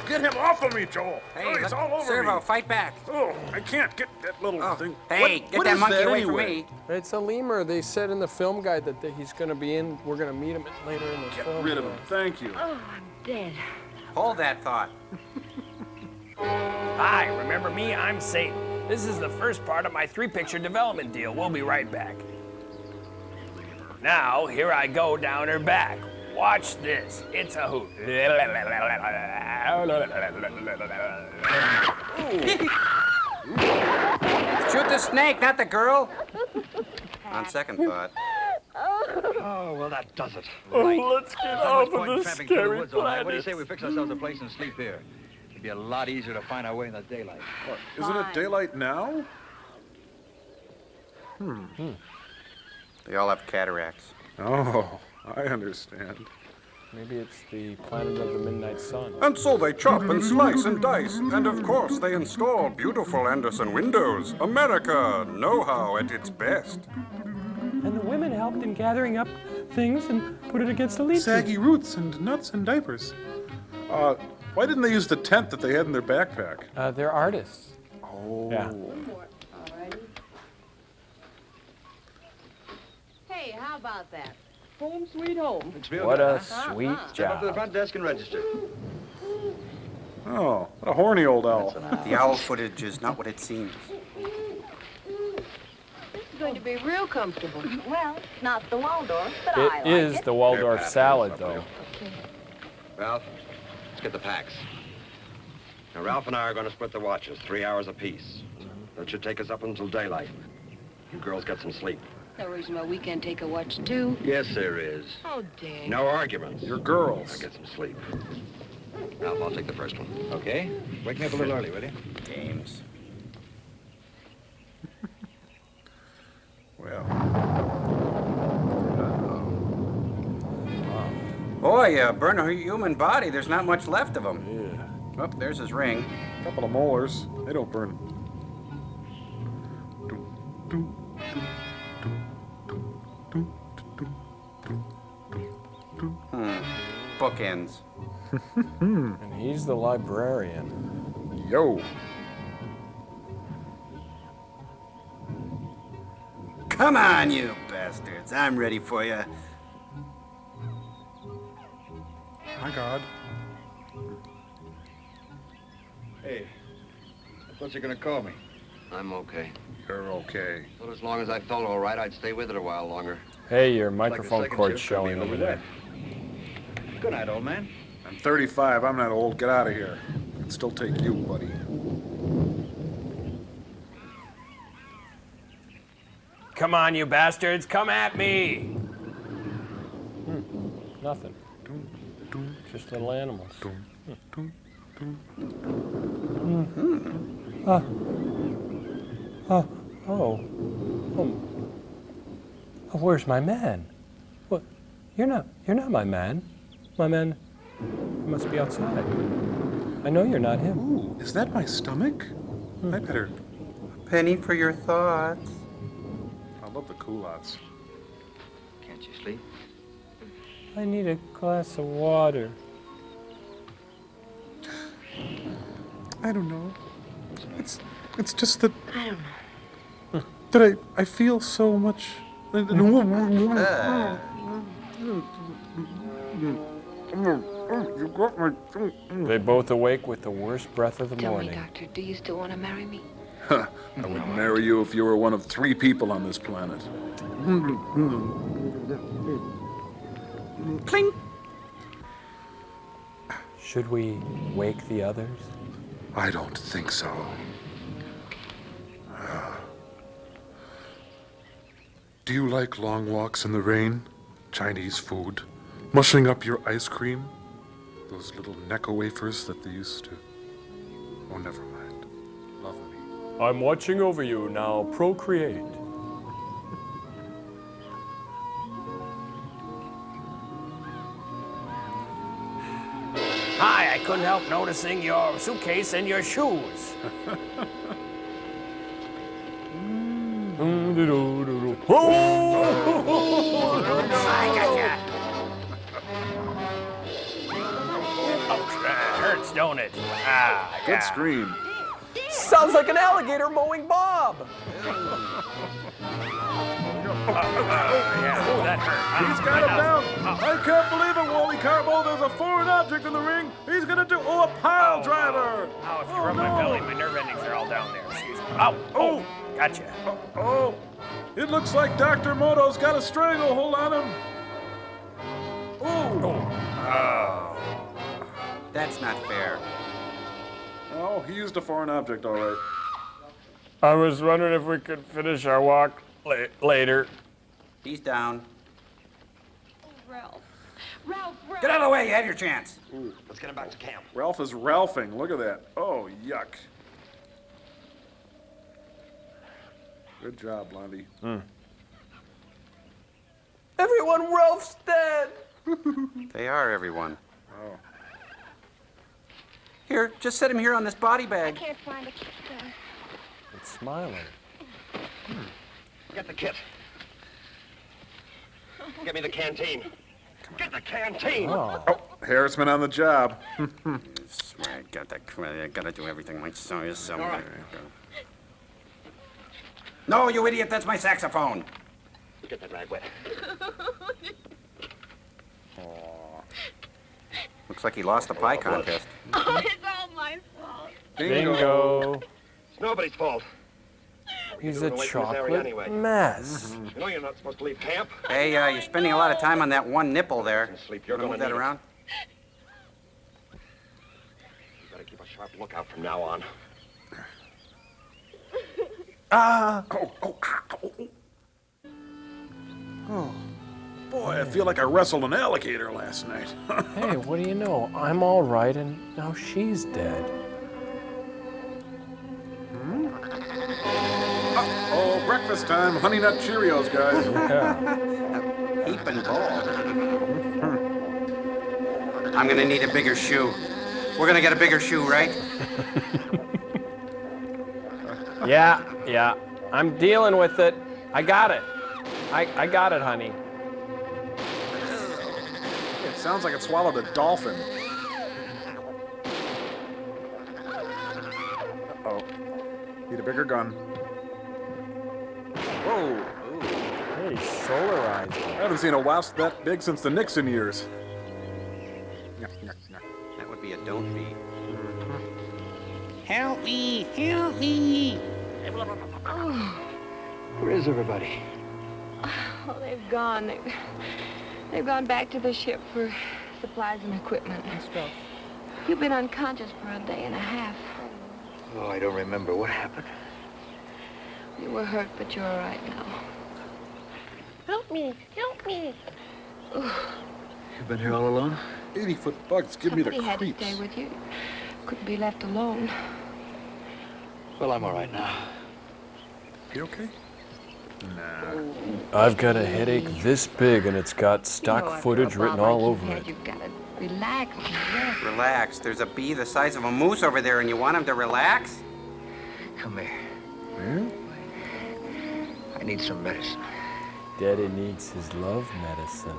Get him off of me, Joel. Hey, he's all over Servo, me. fight back. Oh, I can't get that little thing. Hey, get that monkey away from me. It's a lemur. They said in the film guide that he's going to be in. We're going to meet him later in the film. Get rid of him. Thank you. Oh, I'm dead. Hold that thought. Hi, remember me? I'm Satan. This is the first part of my 3-picture development deal. We'll be right back. Now, here I go down her back. Watch this. It's a hoot. Shoot the snake, not the girl. On second thought. Oh, well, that does it. Oh, Right. let's get Not off much of point in this tramping through the scary woods all night. planet. What do you say we fix ourselves a place and sleep here? It'd be a lot easier to find our way in the daylight. What, isn't it daylight now? They all have cataracts. Oh, I understand. Maybe it's the planet of the midnight sun. And so they chop and slice and dice. And of course they install beautiful Anderson windows. America, know-how at its best. And the women helped in gathering up things and put it against the leaf. Saggy roots and nuts and diapers. Why didn't they use the tent that they had in their backpack? They're artists. Oh. Yeah. Hey, how about that? Home sweet home. What a sweet Step up to the job. front desk and register. Oh, what a horny old owl. The owl footage is not what it seems. This is going to be real comfortable. Well, not the Waldorf, but I It like is it. the Waldorf salad, though. Ralph, let's get the packs. Now, Ralph and I are going to split the watches, 3 hours apiece. That should take us up until daylight. You girls get some sleep. No reason why we can't take a watch, too. Yes, there is. Oh, dang. No arguments. You're girls. Now get some sleep. Ralph, I'll take the first one. Okay. Wake me up a little early, will you? Games. Well. Boy, burn a human body. There's not much left of him. Yeah. Oh, there's his ring. A couple of molars. They don't burn. Bookends. And he's the librarian. Yo. Come on, you bastards. I'm ready for you. My God. Hey, I thought you were going to call me. I'm okay. You're okay. But as long as I felt all right, I'd stay with it a while longer. Hey, your Like the microphone second cord's shift could be showing a over little there. wet. Good night, old man. I'm 35. I'm not old. Get out of here. I can still take you, buddy. Come on, you bastards, come at me! Nothing. Just little animals. Oh, where's my man? What? You're not my man. My man must be outside. I know you're not him. Ooh, is that my stomach? I better. Penny for your thoughts. I love the culottes. Can't you sleep? I need a glass of water. I don't know. It's just that I don't know. that I feel so much. You got my. They both awake with the worst breath of the Tell morning. me, Doctor, do you still want to marry me? I would marry you if you were one of 3 people on this planet. Clink. Should we wake the others? I don't think so. Do you like long walks in the rain? Chinese food? Mushing up your ice cream? Those little Necco wafers that they used to... Oh, never mind. Love me. I'm watching over you now. Procreate. Hi, I couldn't help noticing your suitcase and your shoes. I gotcha. Ouch, that hurts, don't it? Ah, Good yeah. scream. Sounds like an alligator mowing Bob. Yeah, oh, that hurt. He's got him down. I can't believe it, Wally Carbo. There's a foreign object in the ring. He's gonna do. Oh, a pile driver. Oh, if you rub my belly, my nerve endings are all down there. Excuse me. Oh, gotcha. Oh, it looks like Dr. Moto's got a stranglehold on him. Oh. That's not fair. Oh, he used a foreign object, all right. I was wondering if we could finish our walk Later. He's down. Ralph. Ralph, Ralph. Get out of the way, you had your chance. Ooh, let's get him back to camp. Ralph is Ralphing. Look at that. Oh, yuck. Good job, Blondie. Everyone, Ralph's dead. They are, everyone. Oh. Here, just set him here on this body bag. I can't find a kit. It's smiling. Get the kit. Get me the canteen. Get the canteen. Oh. Harrisman on the job. Swear, I gotta do everything myself. No, you idiot, that's my saxophone. Get that rag wet. Looks like he lost the pie contest. Oh, it's all my fault. Bingo. It's nobody's fault. He's a Away from this area chocolate anyway. mess. You know you're not supposed to leave camp. Hey, you're spending a lot of time on that one nipple there. Sleep, you're Wanna gonna move that need it. around? You better keep a sharp lookout from now on. Ah! Oh, boy, I feel like I wrestled an alligator last night. Hey, what do you know? I'm all right, and now she's dead. Oh, breakfast time. Honey Nut Cheerios, guys. Yeah. Heap and ball. I'm gonna need a bigger shoe. We're gonna get a bigger shoe, right? Yeah. I'm dealing with it. I got it. I got it, honey. It sounds like it swallowed a dolphin. Uh-oh. Need a bigger gun. Whoa. Hey, solarized. I haven't seen a wasp that big since the Nixon years. That would be a don't be. Help me! Help me! Where is everybody? Oh, they've gone. They've gone back to the ship for supplies and equipment and stuff. You've been unconscious for a day and a half. Oh, I don't remember what happened. You were hurt, but you're all right now. Help me! Help me! You've been here all alone? 80-foot bugs give me the Somebody had to creeps. stay with you. Couldn't be left alone. Well, I'm all right now. You okay? Nah. I've got a headache this big, and it's got stock footage written all over it. You've got to relax and rest. Relax. There's a bee the size of a moose over there, and you want him to relax? Come here. Yeah? I need some medicine. Daddy needs his love medicine.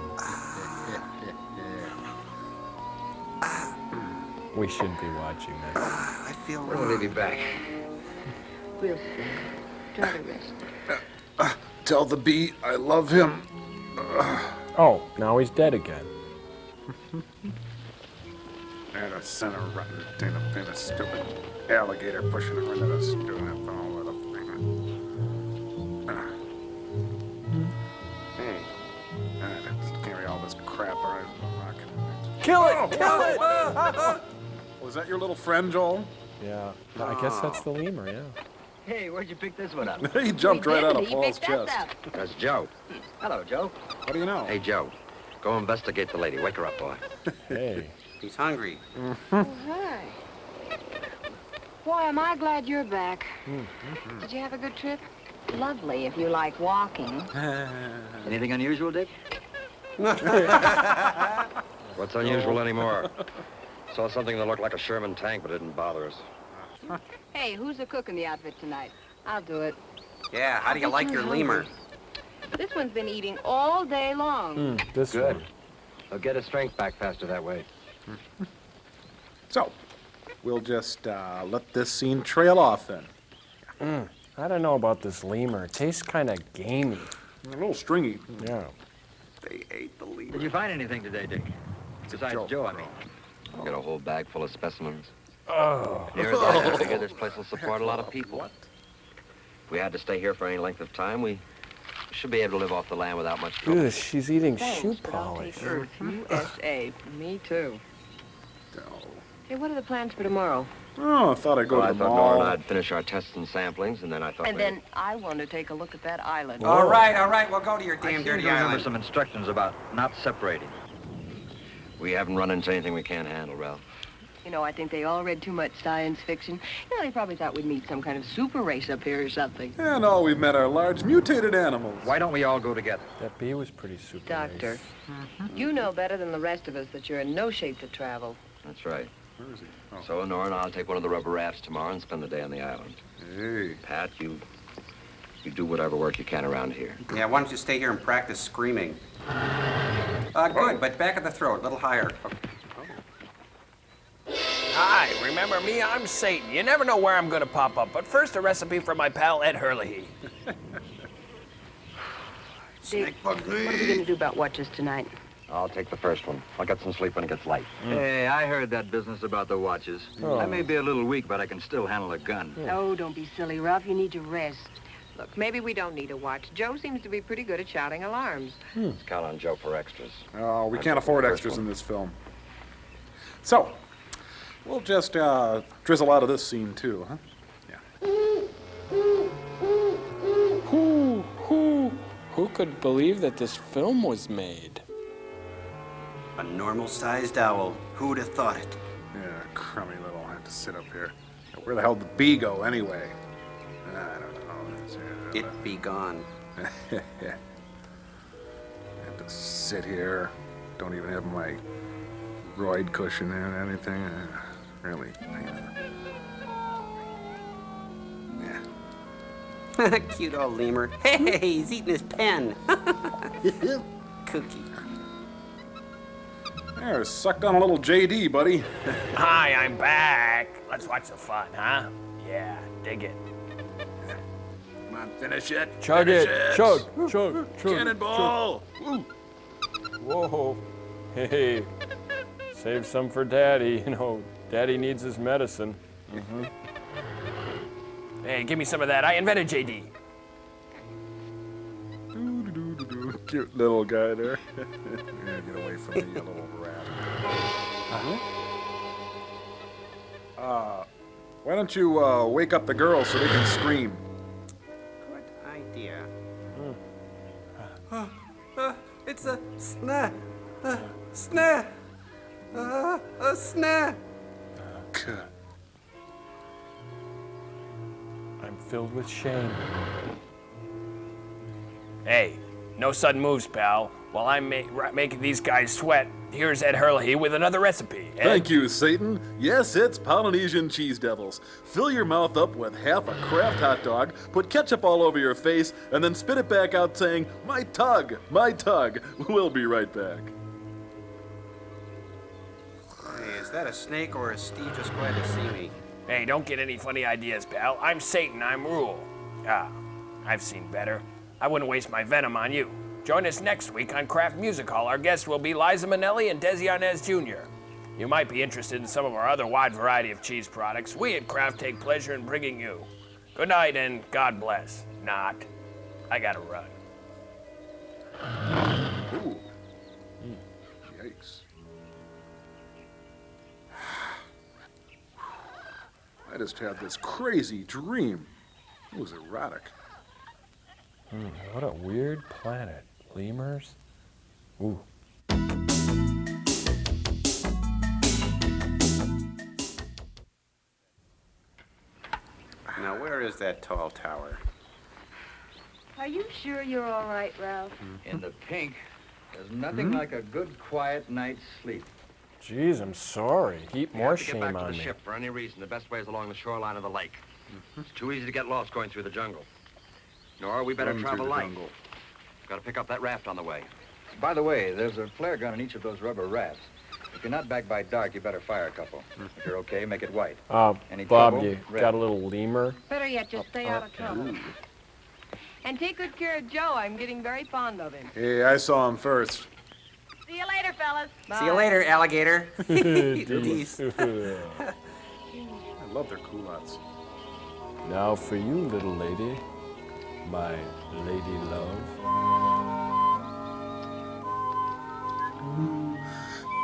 We shouldn't be watching this. I feel We'll leave you back. We'll see. Try to rest. Tell the bee I love him. Oh, now he's dead again. And a center rotten thing of a stupid alligator pushing her into the stupid phone with a finger. Hey. Just carry all this crap around the rock. Kill it! Kill it! Was that your little friend, Joel? Yeah, I guess that's the lemur, yeah. Hey, where'd you pick this one up? He jumped right out of He Paul's picked us chest. up. That's Joe. Hello, Joe. How do you know? Hey, Joe. Go investigate the lady. Wake her up, boy. Hey. He's hungry. Oh, hi. Boy, am I glad you're back. Did you have a good trip? Lovely if you like walking. Anything unusual, Dick? What's unusual anymore? Saw something that looked like a Sherman tank, but it didn't bother us. Hey, who's the cook in the outfit tonight? I'll do it. Yeah, how do you like your lemur? This one's been eating all day long. This Good. one. They'll get his strength back faster that way. So, we'll just let this scene trail off then. I don't know about this lemur. It tastes kind of gamey. A little stringy. Yeah. They ate the lemur. Did you find anything today, Dick? Besides Joe, I mean. Got a whole bag full of specimens. Oh. Near that, I figure this place will support a lot of people. If we had to stay here for any length of time, we should be able to live off the land without much trouble. Ugh, she's eating Thanks, shoe but I'll polish. take Earth USA. Me too. Hey, what are the plans for tomorrow? Oh, I thought I'd go to the I thought mall. Nora and I'd finish our tests and samplings, and then I thought And then I want to take a look at that island. All right, we'll go to your I damn seem dirty to remember island. some instructions about not separating. We haven't run into anything we can't handle, Ralph. You know, I think they all read too much science fiction. You know, they probably thought we'd meet some kind of super race up here or something. And all we've met are large mutated animals. Why don't we all go together? That bee was pretty super. Doctor, you know better than the rest of us that you're in no shape to travel. That's right. Where is he? Oh. So Nora and I'll take one of the rubber rafts tomorrow and spend the day on the island. Hey. Pat, you do whatever work you can around here. Yeah, why don't you stay here and practice screaming? Good, but back of the throat, a little higher. Hi, remember me? I'm Satan. You never know where I'm gonna pop up, but first a recipe for my pal Ed Hurley. Dick, what are we going to do about watches tonight? I'll take the first one. I'll get some sleep when it gets light. Hey, I heard that business about the watches. Oh. I may be a little weak, but I can still handle a gun. Oh, don't be silly, Ralph. You need to rest. Look, maybe we don't need a watch. Joe seems to be pretty good at shouting alarms. Let's count on Joe for extras. Oh, we can't afford extras in this film. So, we'll just drizzle out of this scene too, huh? Who could believe that this film was made? A normal-sized owl. Who would have thought it? Yeah, crummy little. I have to sit up here. Where the hell did the bee go anyway? I don't know. It be gone. I have to sit here. Don't even have my roid cushion and anything. Really. Cute old lemur. Hey, he's eating his pen. Cookie. There, sucked on a little JD, buddy. Hi, I'm back. Let's watch the fun, huh? Yeah, dig it. Come on, finish it. Chug finish it. Chug. Cannonball. Woo. Whoa. Hey, save some for Daddy. You know, Daddy needs his medicine. Hey, give me some of that. I invented JD. Cute little guy there. Yeah, get away from me, you little rat. Why don't you wake up the girls so they can scream? Good idea. It's a snare. Snare. A snare. I'm filled with shame. Hey, no sudden moves, pal. While I'm making these guys sweat, here's Ed Hurley with another recipe. Ed? Thank you, Satan. Yes, it's Polynesian Cheese Devils. Fill your mouth up with half a Kraft hot dog, put ketchup all over your face, and then spit it back out saying, "My tug, my tug." We'll be right back. Hey, is that a snake or is Steve just glad to see me? Hey, don't get any funny ideas, pal. I'm Satan, I'm Rule. I've seen better. I wouldn't waste my venom on you. Join us next week on Kraft Music Hall. Our guests will be Liza Minnelli and Desi Arnaz Jr. You might be interested in some of our other wide variety of cheese products. We at Kraft take pleasure in bringing you. Good night and God bless. Not. I gotta run. Ooh. Yikes. I just had this crazy dream. It was erotic. What a weird planet. Lemurs? Ooh. Now, where is that tall tower? Are you sure you're all right, Ralph? In the pink, there's nothing like a good, quiet night's sleep. Jeez, I'm sorry. Heap more shame Get back to on the me. ship for any reason. The best way is along the shoreline of the lake. It's too easy to get lost going through the jungle. Nora, we better Run through travel the light. jungle. Got to pick up that raft on the way. By the way, there's a flare gun in each of those rubber rafts. If you're not back by dark, you better fire a couple. If you're okay, make it white. Any Bob, trouble? you Red. got a little lemur? Better yet, just stay out of trouble. And take good care of Joe. I'm getting very fond of him. Hey, I saw him first. See you later, fellas. See you later, alligator. Peace. I love their culottes. Now for you, little lady, my lady love.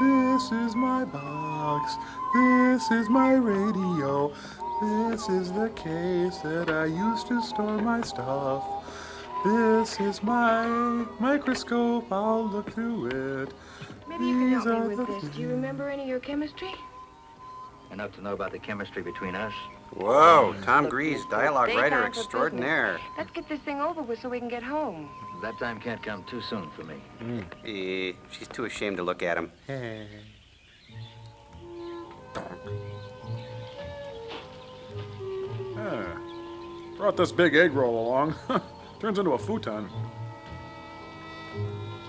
This is my box. This is my radio. This is the case that I used to store my stuff. This is my microscope. I'll look through it. Maybe you can These help are me with the this. Do you remember any of your chemistry? Enough to know about the chemistry between us. Whoa, Tom Grease, dialogue Daytime writer for extraordinaire. business. Let's get this thing over with so we can get home. That time can't come too soon for me. She's too ashamed to look at him. Brought this big egg roll along. Turns into a futon.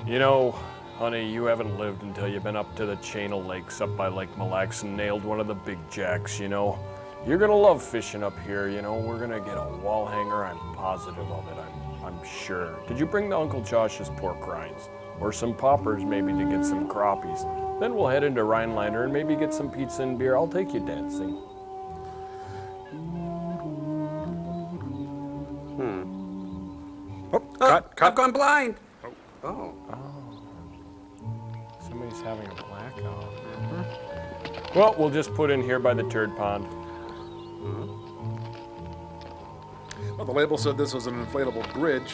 You know, honey, you haven't lived until you've been up to the chain of lakes up by Lake Mille Lacs and nailed one of the big jacks, you know. You're gonna love fishing up here, you know. We're gonna get a wall hanger, I'm positive of it, I'm sure. Did you bring the Uncle Josh's pork rinds? Or some poppers maybe to get some crappies? Then we'll head into Rhinelander and maybe get some pizza and beer. I'll take you dancing. I've gone blind. Oh. Somebody's having a blackout. Well, we'll just put in here by the turd pond. Well, the label said this was an inflatable bridge.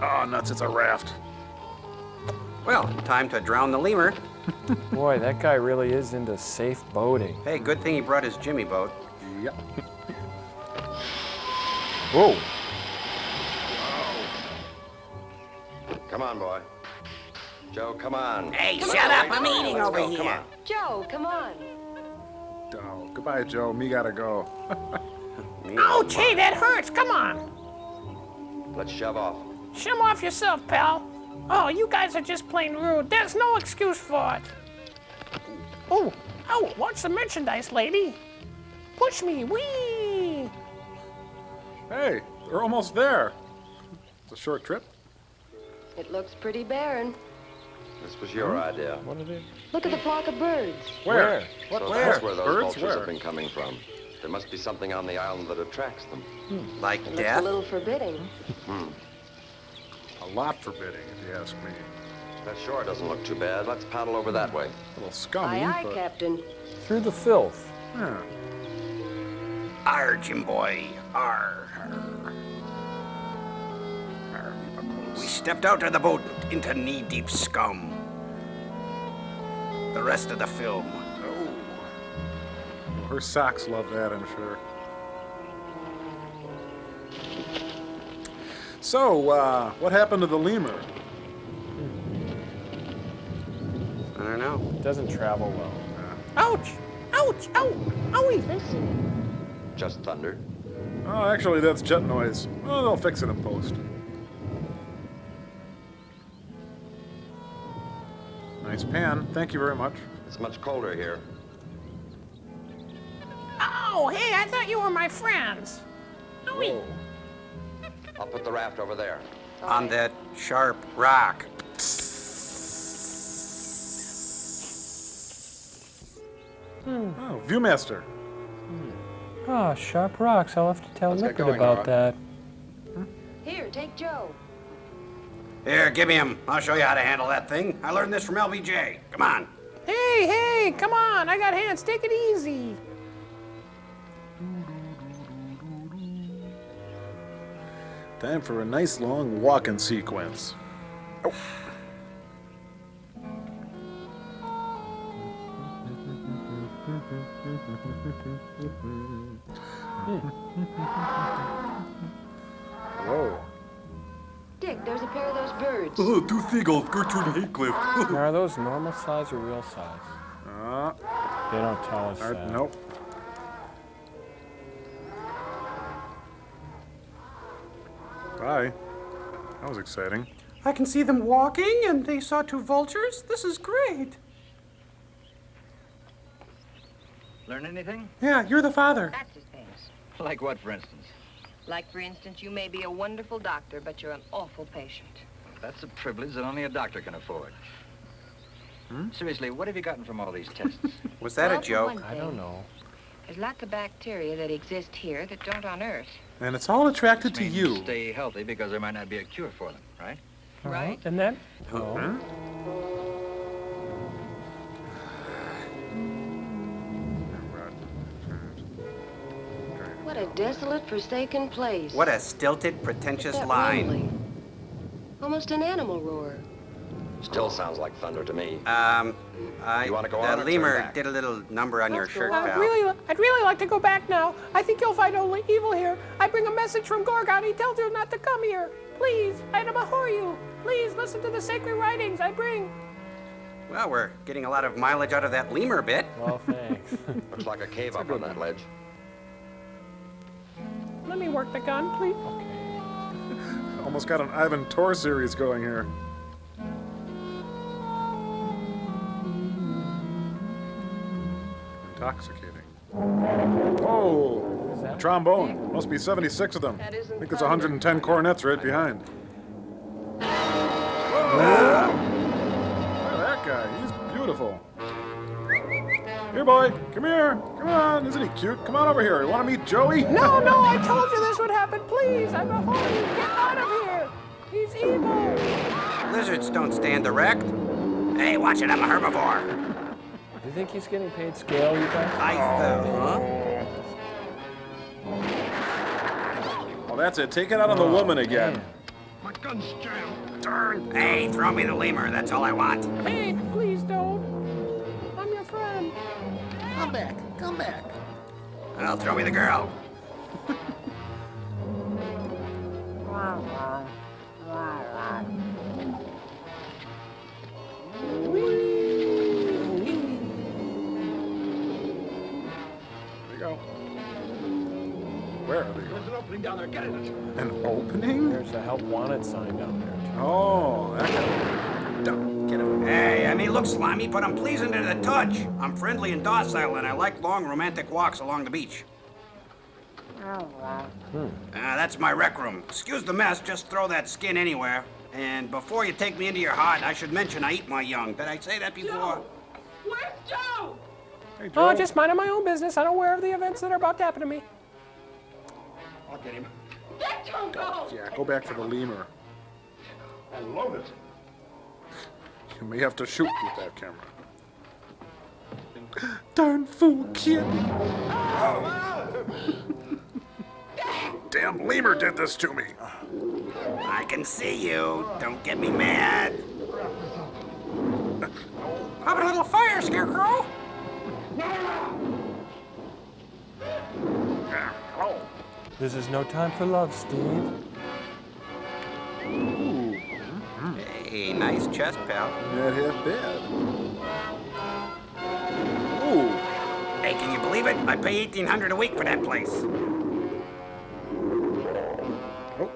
Oh, nuts, it's a raft. Well, time to drown the lemur. Boy, that guy really is into safe boating. Hey, good thing he brought his Jimmy boat. Yep. Whoa. Come on, boy. Joe, come on. Hey, Come shut on, up. boy. I'm eating Let's over go, here. Come on. Joe, come on. Oh, goodbye, Joe. Me gotta go. Ouch, hey, that hurts. Come on. Let's shove off. Shove off yourself, pal. Oh, you guys are just plain rude. There's no excuse for it. Oh, watch the merchandise, lady. Push me, wee. Hey, they're almost there. It's a short trip. It looks pretty barren. This was your idea. What are they? Look at the flock of birds. Where? So that's where those vultures have been coming from. There must be something on the island that attracts them. Like It looks death? a little forbidding. A lot forbidding, if you ask me. That shore doesn't look too bad. Let's paddle over that way. A little scummy, Aye, aye, but... Captain. Through the filth. Yeah. Arr, Jim boy. Arr. We stepped out of the boat into knee-deep scum. The rest of the film. Oh. Her socks love that, I'm sure. So, what happened to the lemur? I don't know. It doesn't travel well. Ouch! Ouch! Ow! Owie! Listen. Just thunder. Oh, actually, that's jet noise. Oh, they'll fix it in post. Nice pan. Thank you very much. It's much colder here. Oh, hey, I thought you were my friends. Owie! I'll put the raft over there. On that sharp rock. Oh, Viewmaster. Ah, sharp rocks. I'll have to tell Let's get Liquid going, about Nora. that. Here, take Joe. Here, give me him. I'll show you how to handle that thing. I learned this from LBJ. Come on. Hey, come on. I got hands. Take it easy. Time for a nice long walking sequence. Oh. Whoa. Dick, there's a pair of those birds. Oh, two seagulls, Gertrude and Heathcliff. Now, are those normal size or real size? They don't tell us that. Nope. Bye. That was exciting. I can see them walking, and they saw two vultures. This is great. Learn anything? Yeah, you're the father. That's his things. Like what, for instance? Like, for instance, you may be a wonderful doctor, but you're an awful patient. That's a privilege that only a doctor can afford. Seriously, what have you gotten from all these tests? Was that Well, a for joke? one I don't thing, know. There's lots of bacteria that exist here that don't on Earth. And it's all attracted to Means you. Stay healthy because there might not be a cure for them, right? Right. And then? Huh? What a desolate, forsaken place. What a stilted, pretentious That line. rumbling. Almost an animal roar. Still sounds like thunder to me. You want to go on or The turn lemur back? did a little number on your shirt, I'd pal. really like to go back now. I think you'll find only evil here. I bring a message from Gorgon. He tells you not to come here. Please, I abhor you. Please listen to the sacred writings I bring. Well, we're getting a lot of mileage out of that lemur bit. Well, thanks. Looks like a cave up on that ledge. Let me work the gun, please. Almost got an Ivan Tor series going here. Intoxicating. Oh, a trombone. Must be 76 of them. I think there's 110 cornets right behind. Whoa. Look at that guy. He's beautiful. Here, boy. Come here. Come on. Isn't he cute? Come on over here. You want to meet Joey? No, I told you this would happen. Please, I abhor you. Get out of here. He's evil. Lizards don't stand erect. Hey, watch it. I'm a herbivore. Do you think he's getting paid scale, you guys? Oh, that's it. Take it out on the woman again. My gun's jammed. Darn. Hey, throw me the lemur. That's all I want. Hey, please don't. I'm your friend. Come back. Come back. Well, throw me the girl. Where are they? There's an opening down there. Get in it. An opening? There's a help wanted sign down there, too. Oh, that guy. Get him. Hey, I may look slimy, but I'm pleasing to the touch. I'm friendly and docile, and I like long romantic walks along the beach. That's my rec room. Excuse the mess, just throw that skin anywhere. And before you take me into your hut, I should mention I eat my young. Did I say that before? Where's Joe? Hey, Oh, just minding my own business. I don't aware of the events that are about to happen to me. I'll get him. Let Joe go! Yeah, go back for the lemur. And load it. You may have to shoot with that camera. Darn fool, kid. Damn lemur did this to me. I can see you. Don't get me mad. How about a little fire, Scarecrow? Hello. This is no time for love, Steve. Ooh. Hey, nice chest, pal. That half bad. Ooh. Hey, can you believe it? I pay $1,800 a week for that place. Oh,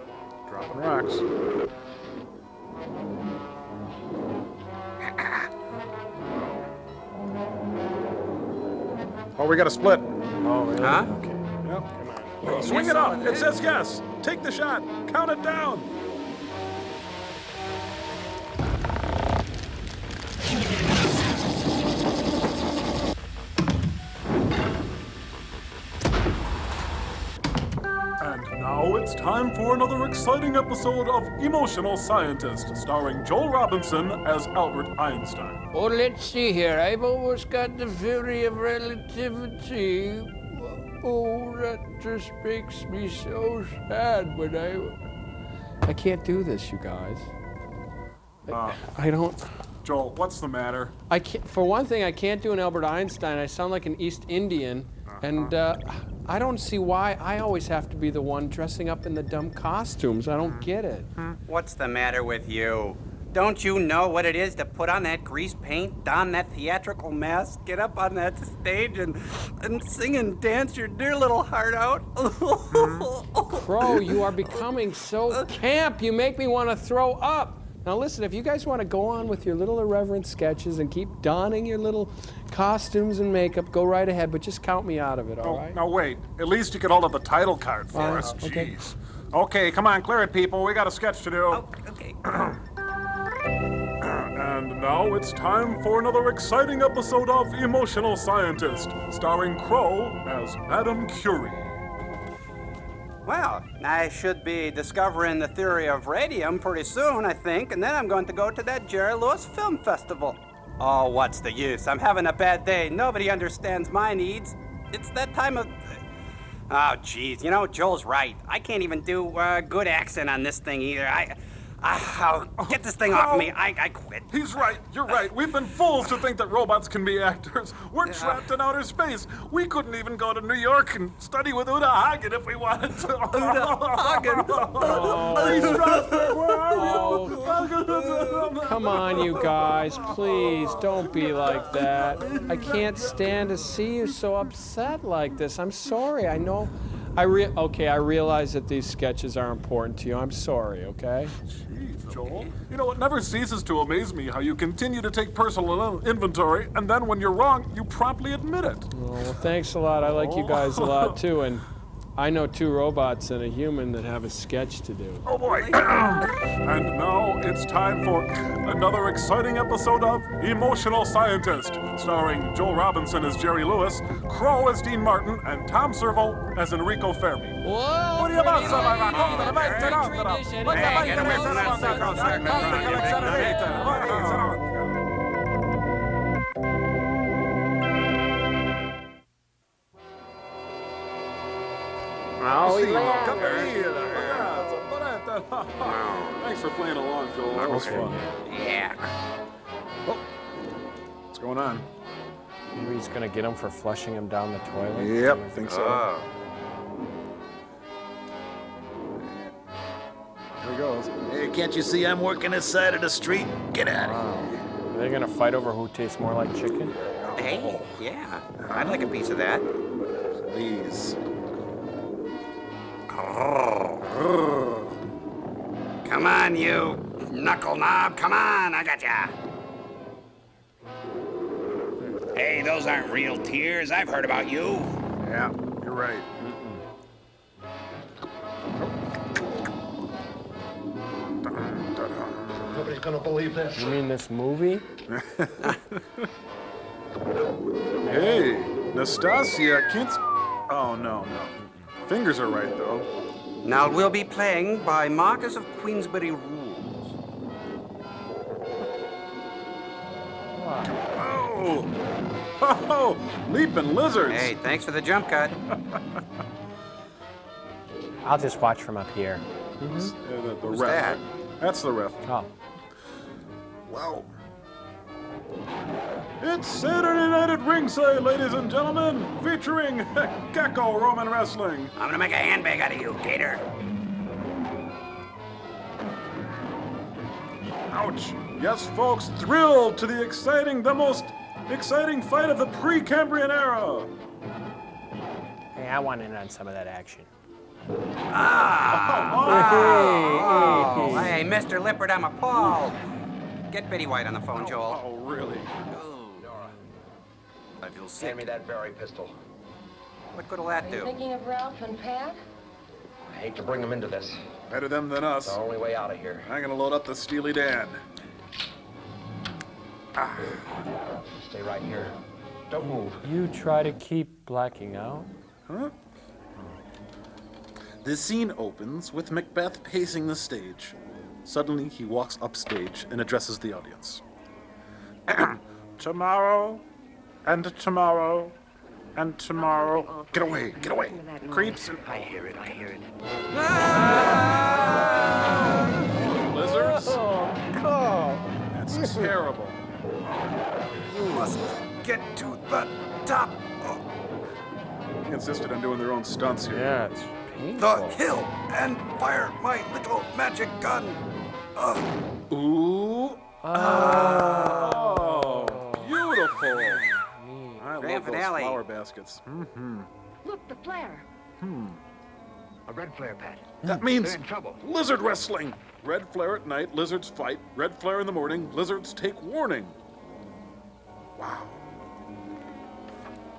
dropping rocks. Oh, we got a split. Oh, really? Huh? Okay. Yep. Swing it up. It says yes. Take the shot. Count it down. And now it's time for another exciting episode of Emotional Scientist, starring Joel Robinson as Albert Einstein. Oh, let's see here. I've almost got the theory of relativity. Oh, that just makes me so sad when I can't do this, you guys. I don't. Joel, what's the matter? I can't. For one thing, I can't do an Albert Einstein. I sound like an East Indian, and I don't see why I always have to be the one dressing up in the dumb costumes. I don't get it. What's the matter with you? Don't you know what it is to put on that grease paint, don that theatrical mask, get up on that stage and sing and dance your dear little heart out? Crow, you are becoming so camp. You make me want to throw up. Now listen, if you guys want to go on with your little irreverent sketches and keep donning your little costumes and makeup, go right ahead, but just count me out of it, all right? Now wait, at least you could hold up the title card for Fine, us. okay. Jeez. Okay, come on, clear it, people. We got a sketch to do. Okay. And now it's time for another exciting episode of Emotional Scientist, starring Crow as Madame Curie. Well, I should be discovering the theory of radium pretty soon, I think, and then I'm going to go to that Jerry Lewis Film Festival. Oh, what's the use? I'm having a bad day. Nobody understands my needs. It's that time of... Oh, geez. You know, Joel's right. I can't even do a good accent on this thing either. Get this thing off of me. I quit. He's right. You're right. We've been fools to think that robots can be actors. We're trapped in outer space. We couldn't even go to New York and study with Uda Hagen if we wanted to. Uda Hagen. Come on, you guys, please don't be like that. I can't stand to see you so upset like this. I'm sorry. I know. I realize that these sketches are important to you. I'm sorry, okay? Jeez, Joel. You know, it never ceases to amaze me how you continue to take personal inventory, and then when you're wrong, you promptly admit it. Oh, well, thanks a lot. I like you guys a lot, too, and I know 2 robots and a human that have a sketch to do. Oh, boy. And now it's time for another exciting episode of Emotional Scientist, starring Joel Robinson as Jerry Lewis, Crow as Dean Martin, and Tom Servo as Enrico Fermi. Whoa! What do you about, Thanks for playing along, Joel. That was fun. Yeah. Oh. What's going on? Maybe he's gonna get him for flushing him down the toilet? Yep, think so. There he goes. Hey, can't you see I'm working this side of the street? Get at it. Are they gonna fight over who tastes more like chicken? Hey, yeah. I'd like a piece of that. Please. Come on, you knuckle knob. Come on, I got ya. Hey, those aren't real tears. I've heard about you. Yeah, you're right. Nobody's gonna believe this. You mean this movie? Hey, Nastasia, Oh, no. Fingers are right, though. Now, we'll be playing by Marcus of Queensberry rules. Oh, leaping lizards. Hey, thanks for the jump cut. I'll just watch from up here. The Who's ref. that? That's the ref. Oh. Wow. It's Saturday night at ringside, ladies and gentlemen, featuring Gecko Roman Wrestling. I'm gonna make a handbag out of you, Gator. Ouch. Yes, folks, thrilled to the most exciting fight of the pre-Cambrian era. Hey, I want in on some of that action. Hey, Mr. Lippert, I'm appalled. Get Betty White on the phone, Joel. Oh, really? I feel sick. Hand me that Barry pistol. What good'll that Are you do? thinking of Ralph and Pat? I hate to bring them into this. Better them than us. It's the only way out of here. I'm gonna load up the Steely Dan. Stay right here. Don't move. You try to keep blacking out? Huh? The scene opens with Macbeth pacing the stage. Suddenly, he walks upstage and addresses the audience. Tomorrow, and tomorrow, and tomorrow. Get away, get away. Creeps and... I hear it. Lizards? Oh, That's terrible. You must get to the top. He insisted on doing their own stunts here. yeah, it's painful. The hill and fire my little magic gun. Ooh. Oh, beautiful. I love those finale. flower baskets. Mm-hmm. Look, the flare. A red flare, Pat. That means They're in trouble. lizard wrestling. Red flare at night, lizards fight. Red flare in the morning, lizards take warning. Wow.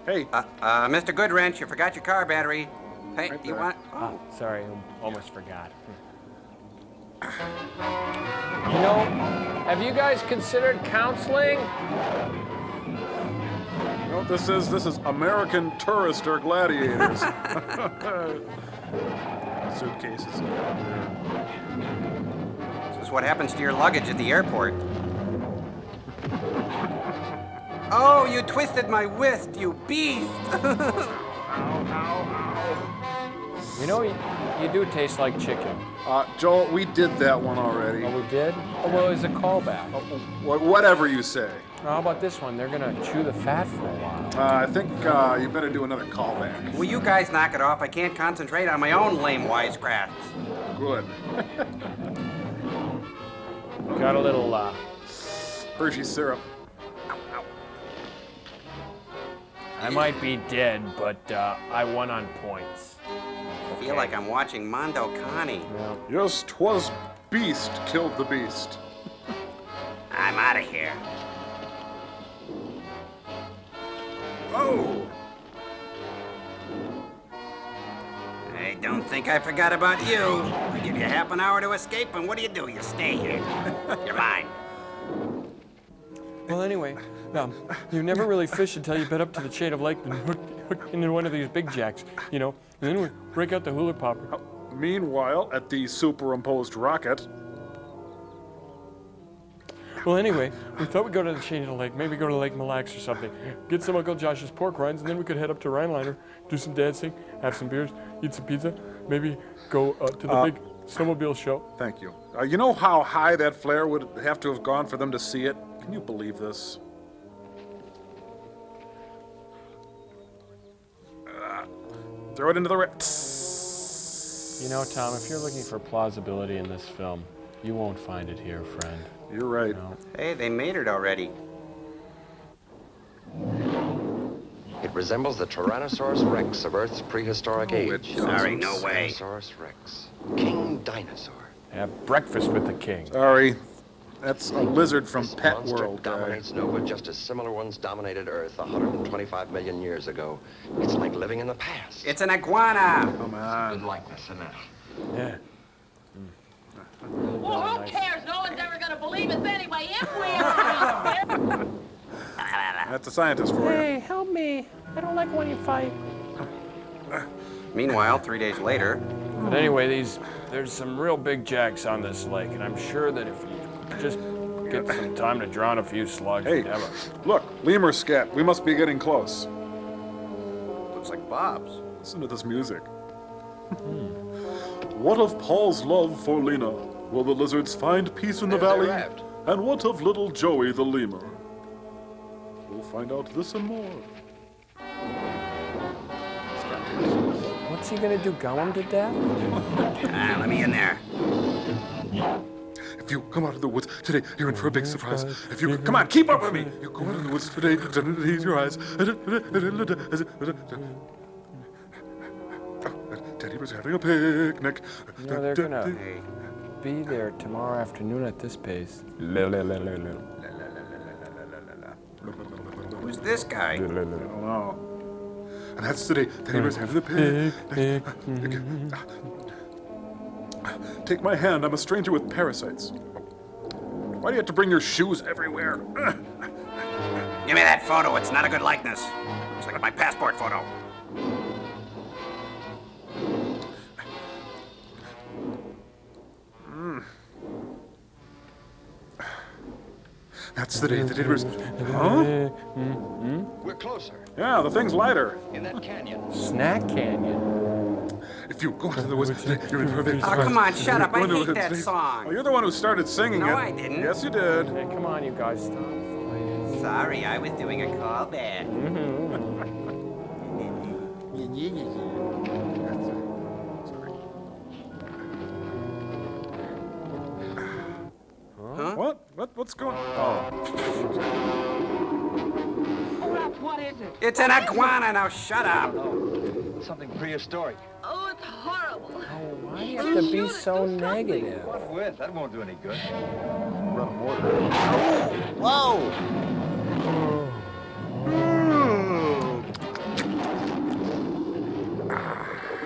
Hey. Mr. Goodwrench, you forgot your car battery. Hey, Right you there. want... Oh, sorry, I almost forgot. You know, have you guys considered counseling? You know what this is? This is American Tourister Gladiators. Suitcases. This is what happens to your luggage at the airport. Oh, you twisted my wrist, you beast! Ow, ow, ow. You know, you do taste like chicken. Joel, we did that one already. Oh, we did? Oh, well, it's a callback. Whatever you say. How about this one? They're gonna chew the fat for a while. I think you better do another callback. Will you guys knock it off? I can't concentrate on my own lame wisecracks. Good. Got a little, Hershey syrup. I might be dead, but I won on points. I feel like I'm watching Mondo Connie. Yeah. Yes, 'twas Beast killed the beast. I'm out of here. Oh! I don't think I forgot about you. I give you half an hour to escape, and what do? You stay here. You're mine. Well, anyway, you never really fish until you bed up to the shade of lake and hook into one of these big jacks, you know, and then we break out the hula popper. Meanwhile, at the superimposed rocket. Well, anyway, we thought we'd go to the shade of the lake, maybe go to Lake Mille Lacs or something, get some Uncle Josh's pork rinds, and then we could head up to Rhinelander, do some dancing, have some beers, eat some pizza, maybe go to the big snowmobile show. Thank you. You know how high that flare would have to have gone for them to see it? Can you believe this? Throw it into the You know, Tom, if you're looking for plausibility in this film, you won't find it here, friend. You're right. No. Hey, they made it already. It resembles the Tyrannosaurus rex of Earth's prehistoric age. Sorry, no way. Tyrannosaurus rex. King Dinosaur. Have breakfast with the king. Sorry. That's a lizard from This Pet monster World. dominates Nova just as similar ones dominated Earth 125 million years ago. It's like living in the past. It's an iguana. Come on. Good likeness, isn't it? Yeah. Well, who cares? No one's ever gonna believe us anyway if we ever. That's a scientist for you. Hey, help me. I don't like when you fight. Meanwhile, 3 days later. But anyway, there's some real big jacks on this lake, and I'm sure that if you just get some time to drown a few slugs, Hey, you'd have a... look, lemur scat. We must be getting close. Looks like Bob's. Listen to this music. What of Paul's love for Lena? Will the lizards find peace in the valley? And what of little Joey the lemur? We'll find out this and more. What's he gonna do, gow him to death? Let me in there. If you come out of the woods today, you're in for a big surprise. If you come on, keep up with me. You go out of the woods today, ease your eyes. Teddy was having a picnic. You know, they're gonna be there tomorrow afternoon at this pace. Who's this guy? I don't know. And that's today. Teddy was having the picnic. Take my hand. I'm a stranger with parasites. Why do you have to bring your shoes everywhere? Give me that photo. It's not a good likeness. It's like my passport photo. That's the day that it was. Huh? We're closer. Yeah, the thing's lighter. In that canyon. Snack Canyon. If you go into the woods today, you're in for a big surprise. Oh, come on, shut up. I hate that song. Oh, you're the one who started singing it. No, I didn't. Yes, you did. Hey, come on, you guys, stop. Sorry, I was doing a callback. Huh? What's going on? Oh. Hold up, what is it? It's an iguana. Now shut up. Something prehistoric. Oh, it's horrible. Why do you have to be so negative? What with? That won't do any good. Run water. Whoa.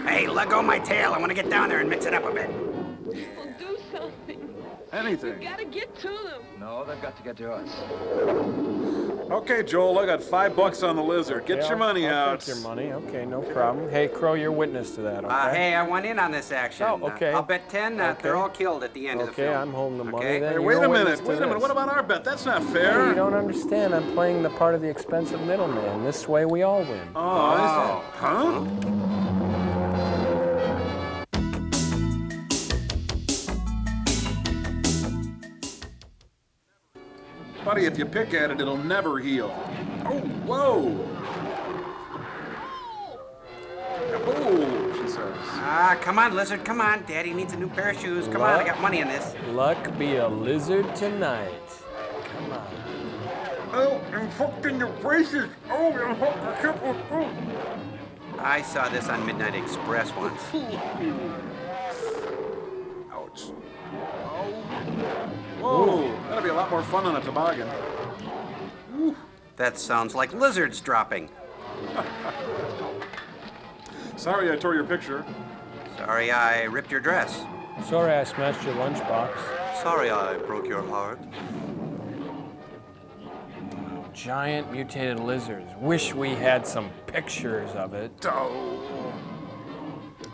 Hey, let go of my tail. I want to get down there and mix it up a bit. Well, do something. Anything. You gotta get to them. No, they've got to get to us. Okay, Joel, I got $5 on the lizard. Get your money I'll out. take your money. Okay, no problem. Hey, Crow, you're witness to that, okay? Hey, I went in on this action. Oh, okay. I'll bet 10 that they're all killed at the end of the film. Okay, I'm holding the money Okay? then. Hey, You're wait a witness minute. to Wait a minute. this. What about our bet? That's not Hey, fair. you don't understand. I'm playing the part of the expensive middleman. This way we all win. Oh, huh? Buddy, if you pick at it, it'll never heal. Oh, whoa! Oh, she says. Ah, come on, lizard, come on. Daddy needs a new pair of shoes. Come on, I got money in this. Luck be a lizard tonight. Come on. Oh, I'm hooked in your braces. Oh, I'm hooked. Oh. I saw this on Midnight Express once. Ouch. Whoa, that'll be a lot more fun on a toboggan. That sounds like lizards dropping. Sorry I tore your picture. Sorry I ripped your dress. Sorry I smashed your lunchbox. Sorry I broke your heart. Giant mutated lizards. Wish we had some pictures of it. Oh.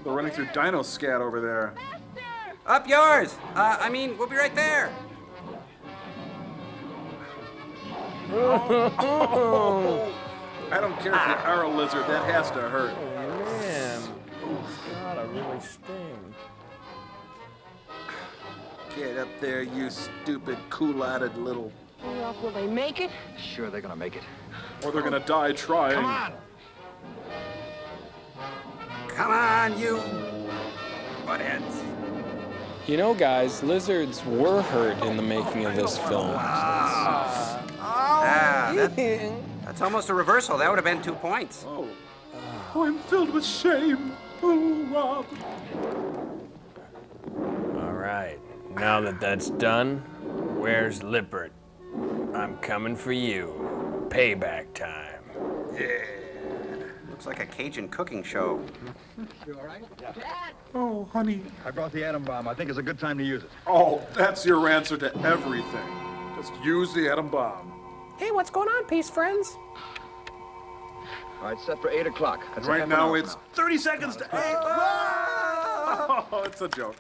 They're running through Dino Scat over there. Up yours! We'll be right there. Oh. I don't care if you are a lizard, that has to hurt. Man, it's gotta really sting. Get up there, you stupid, cool-eyed little... Will they make it? Sure, they're gonna make it. Or they're gonna die trying. Come on! Come on, you buttheads. You know, guys, lizards were hurt in the making of this film. That's almost a reversal. That would have been 2 points. Oh, I'm filled with shame. Oh, Rob. All right, now that that's done, where's Lippert? I'm coming for you. Payback time. Yeah. Looks like a Cajun cooking show. You all right? Yeah. Oh, honey. I brought the atom bomb. I think it's a good time to use it. Oh, that's your answer to everything. Just use the atom bomb. Hey, what's going on, peace friends? All right, set for 8 o'clock. And right now it's 30 seconds to 8. Oh, it's a joke.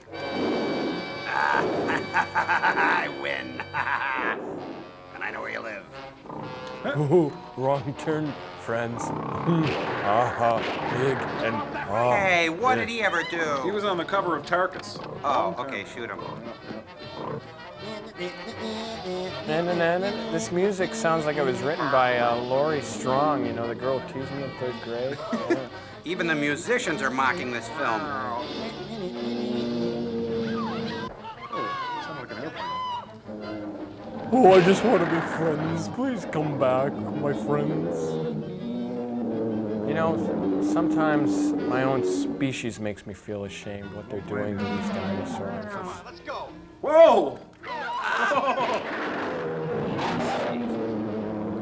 I win. And I know where you live. Ooh, wrong turn, friends. Big and Hey, what did he ever do? He was on the cover of Tarkus. Oh, okay, shoot him. This music sounds like it was written by Laurie Strong, you know, the girl who accused me in 3rd grade. Yeah. Even the musicians are mocking this film. Oh, I just want to be friends. Please come back, my friends. You know, sometimes my own species makes me feel ashamed what they're doing to these dinosaurs. Come on, let's go. Whoa!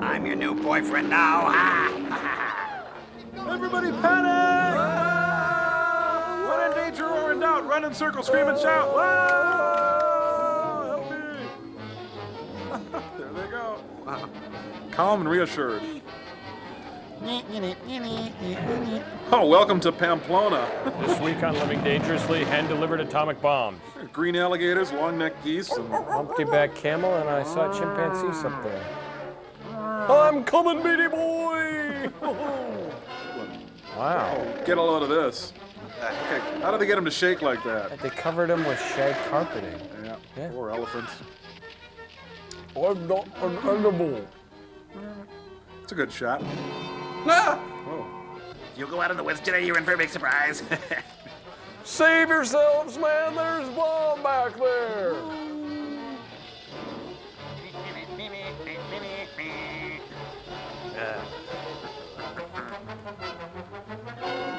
I'm your new boyfriend now. Everybody panic! When in danger or in doubt, run in circles, scream and shout. Help me! There they go. Calm and reassured. Oh, welcome to Pamplona. This week on Living Dangerously, hand-delivered atomic bombs. Green alligators, long-necked geese, and... Humpty-back camel, and I saw chimpanzees up there. I'm coming, baby boy! Wow. Get a load of this. Okay, how did they get him to shake like that? They covered him with shag carpeting. Yeah. Poor elephants. I'm not an animal. It's a good shot. Ah! Oh. You go out in the woods today, you're in for a big surprise. Save yourselves, man. There's a bomb back there.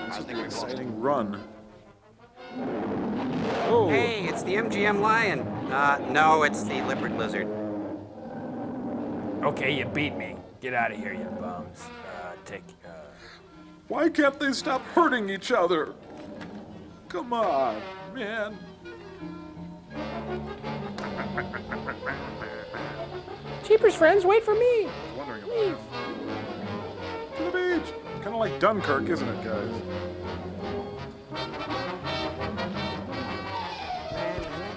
This is an exciting run. Oh. Hey, it's the MGM lion. No, it's the Lippert lizard. Okay, you beat me. Get out of here, you bums. Why can't they stop hurting each other? Come on, man. Jeepers, friends, wait for me. Wondering about to the beach. Kind of like Dunkirk, isn't it, guys?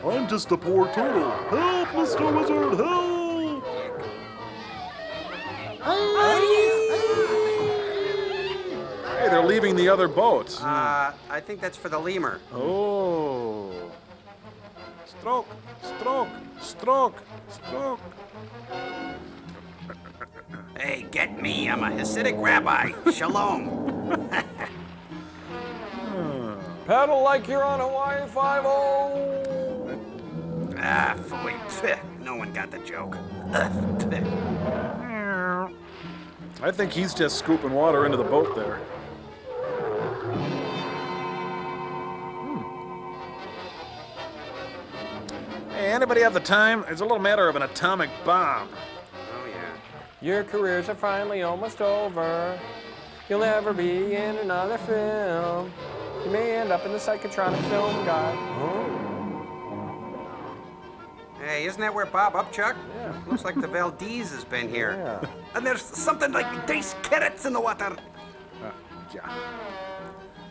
I'm just a poor turtle. Help, Mr. Wizard, help! Hey, they're leaving the other boats. I think that's for the lemur. Oh. Stroke, stroke, stroke, stroke. Hey, get me. I'm a Hasidic rabbi. Shalom. Paddle like you're on Hawaii 5-0. Ah, wait. No one got the joke. I think he's just scooping water into the boat there. Hey, anybody have the time? It's a little matter of an atomic bomb. Oh, yeah. Your careers are finally almost over. You'll never be in another film. You may end up in the psychotronic film guide. Hey, isn't that where Bob Upchuck? Yeah. Looks like the Valdez has been here. Yeah. And there's something like these carrots in the water. Yeah.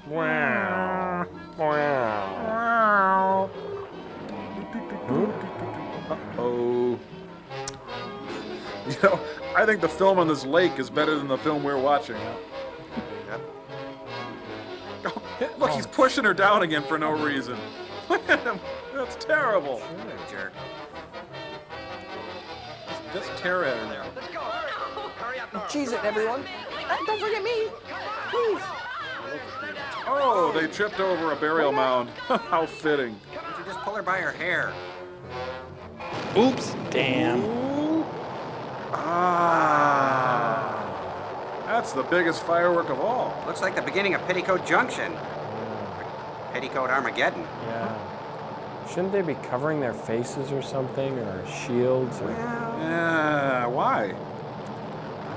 Wow. Wow. Uh-oh. You know, I think the film on this lake is better than the film we're watching. Yep. Oh, look, he's pushing her down again for no reason. Look at him. That's terrible. Jerk. Just tear at her there. Let's go. Hurry up. Cheese it, everyone. Don't forget me. Please. Oh, they tripped over a burial mound. How fitting. Why don't you just pull her by her hair? Oops. Damn. Ah. That's the biggest firework of all. Looks like the beginning of Petticoat Junction. Petticoat Armageddon. Yeah. Shouldn't they be covering their faces or something, or shields, or... Yeah, why?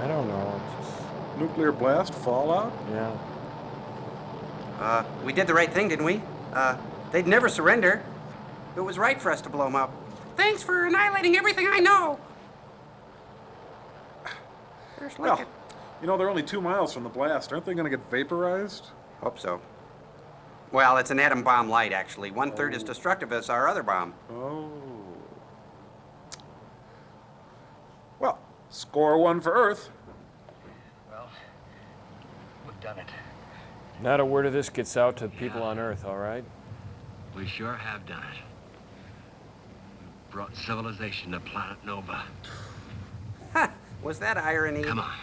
I don't know. Just... Nuclear blast, fallout? Yeah. We did the right thing, didn't we? They'd never surrender. It was right for us to blow them up. Thanks for annihilating everything I know. There's like Well, you know, they're only 2 miles from the blast. Aren't they going to get vaporized? Hope so. Well, it's an atom bomb light, actually. 1/3 as destructive as our other bomb. Oh. Well, score one for Earth. Well, we've done it. Not a word of this gets out to the people on Earth, all right? We sure have done it. We've brought civilization to planet Nova. Ha! Was that irony? Come on.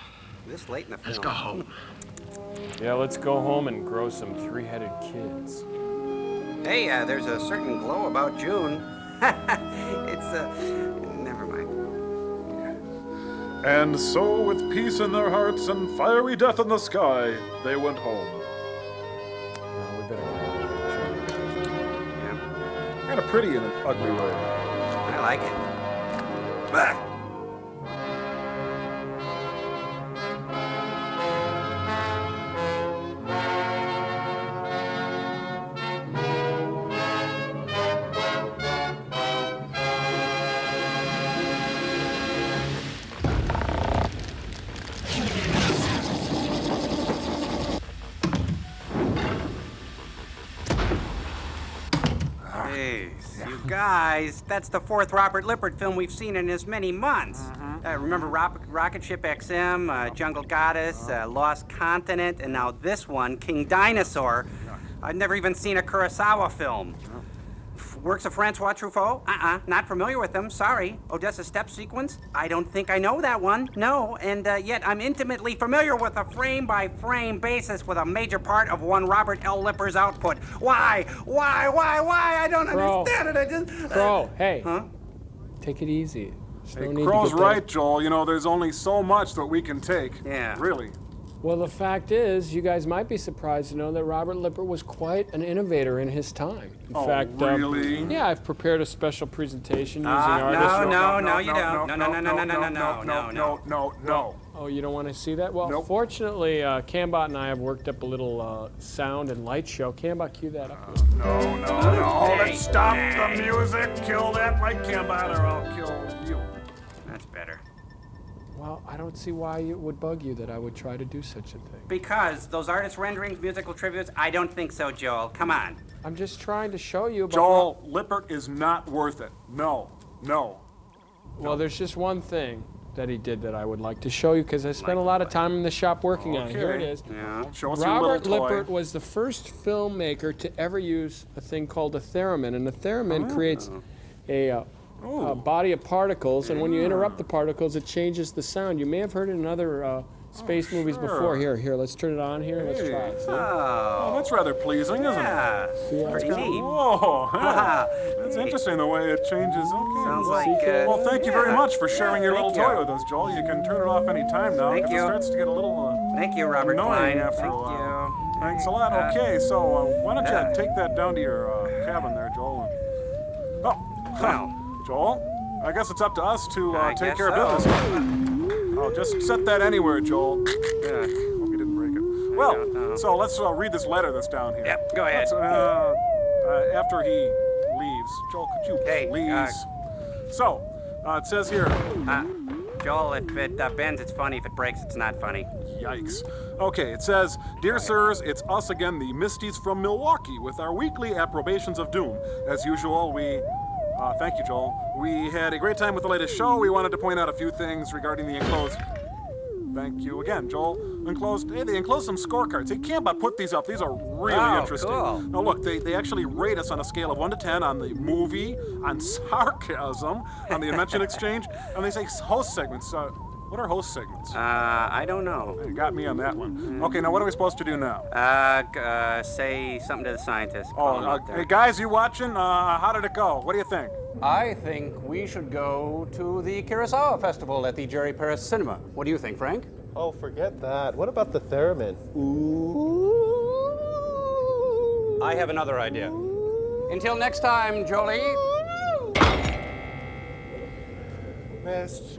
This late in the film. Let's go home. Yeah, let's go home and grow some three-headed kids. Hey, there's a certain glow about June. It's, never mind. And so, with peace in their hearts and fiery death in the sky, they went home. We better Yeah. Kind of pretty in an ugly way. I like it. Bah! You guys, that's the 4th Robert Lippert film we've seen in as many months. Remember Rocket Ship XM, Jungle Goddess, Lost Continent, and now this one, King Dinosaur. I've never even seen a Kurosawa film. Works of Francois Truffaut? Not familiar with them, sorry. Odessa Step Sequence? I don't think I know that one, no. And yet I'm intimately familiar with a frame-by-frame basis with a major part of one Robert L. Lipper's output. Why? I don't understand it. I just... Bro, hey. Huh? Take it easy. Hey, Crow's right, Joel. You know, there's only so much that we can take. Yeah. Really. Well, the fact is, you guys might be surprised to know that Robert Lippert was quite an innovator in his time. In fact, really? Yeah, I've prepared a special presentation using No, artists. no, you don't. No. Oh, you don't want to see that? Well, fortunately, Cambot and I have worked up a little sound and light show. Cambot, cue that up. No. Let's stop the music. Kill that like Cambot, or I'll kill you. That's better. Well, I don't see why it would bug you that I would try to do such a thing. Because those artist renderings, musical tributes, I don't think so, Joel. Come on. I'm just trying to show you about... Joel, Lippert is not worth it. No. Well, there's just one thing that he did that I would like to show you, because I spent a lot of time in the shop working on it. Here it is. Yeah. Show us your little Robert toy. Lippert was the first filmmaker to ever use a thing called a theremin, and a theremin creates a body of particles, and when you interrupt the particles, it changes the sound. You may have heard it in other space movies before. Here, let's turn it on here. Let's try it. See? Oh, that's rather pleasing, isn't it? See, Pretty neat. Oh, yeah. That's interesting the way it changes. Okay. Sounds like. Well, thank you very much for sharing your little toy with us, Joel. You can turn it off any time now. Thank because you. It starts to get a little Thank you, Robert annoying Klein. after Thank a while. you. Thanks a lot. Okay, so why don't you take that down to your cabin there, Joel? Oh, Well, Joel, I guess it's up to us to I take guess care of so. business. Oh, just set that anywhere, Joel. Hope you didn't break it. Well, so let's read this letter that's down here. Yep, go ahead. After he leaves. Joel, could you please? So, it says here. Joel, if it bends, it's funny. If it breaks, it's not funny. Yikes. Okay, it says, Dear sirs, it's us again, the Misties from Milwaukee, with our weekly approbations of doom. As usual, thank you, Joel. We had a great time with the latest show. We wanted to point out a few things regarding the enclosed. Thank you again, Joel. They enclosed some scorecards. They can't but put these up. These are really interesting. Cool. Now look, they actually rate us on a scale of 1 to 10 on the movie, on sarcasm, on the invention exchange, and they say host segments. What are host segments? I don't know. You got me on that one. Okay, now what are we supposed to do now? Say something to the scientists. Hey guys, you watching? How did it go? What do you think? I think we should go to the Kurosawa Festival at the Jerry Paris Cinema. What do you think, Frank? Oh, forget that. What about the theremin? I have another idea. Until next time, Jolie. Miss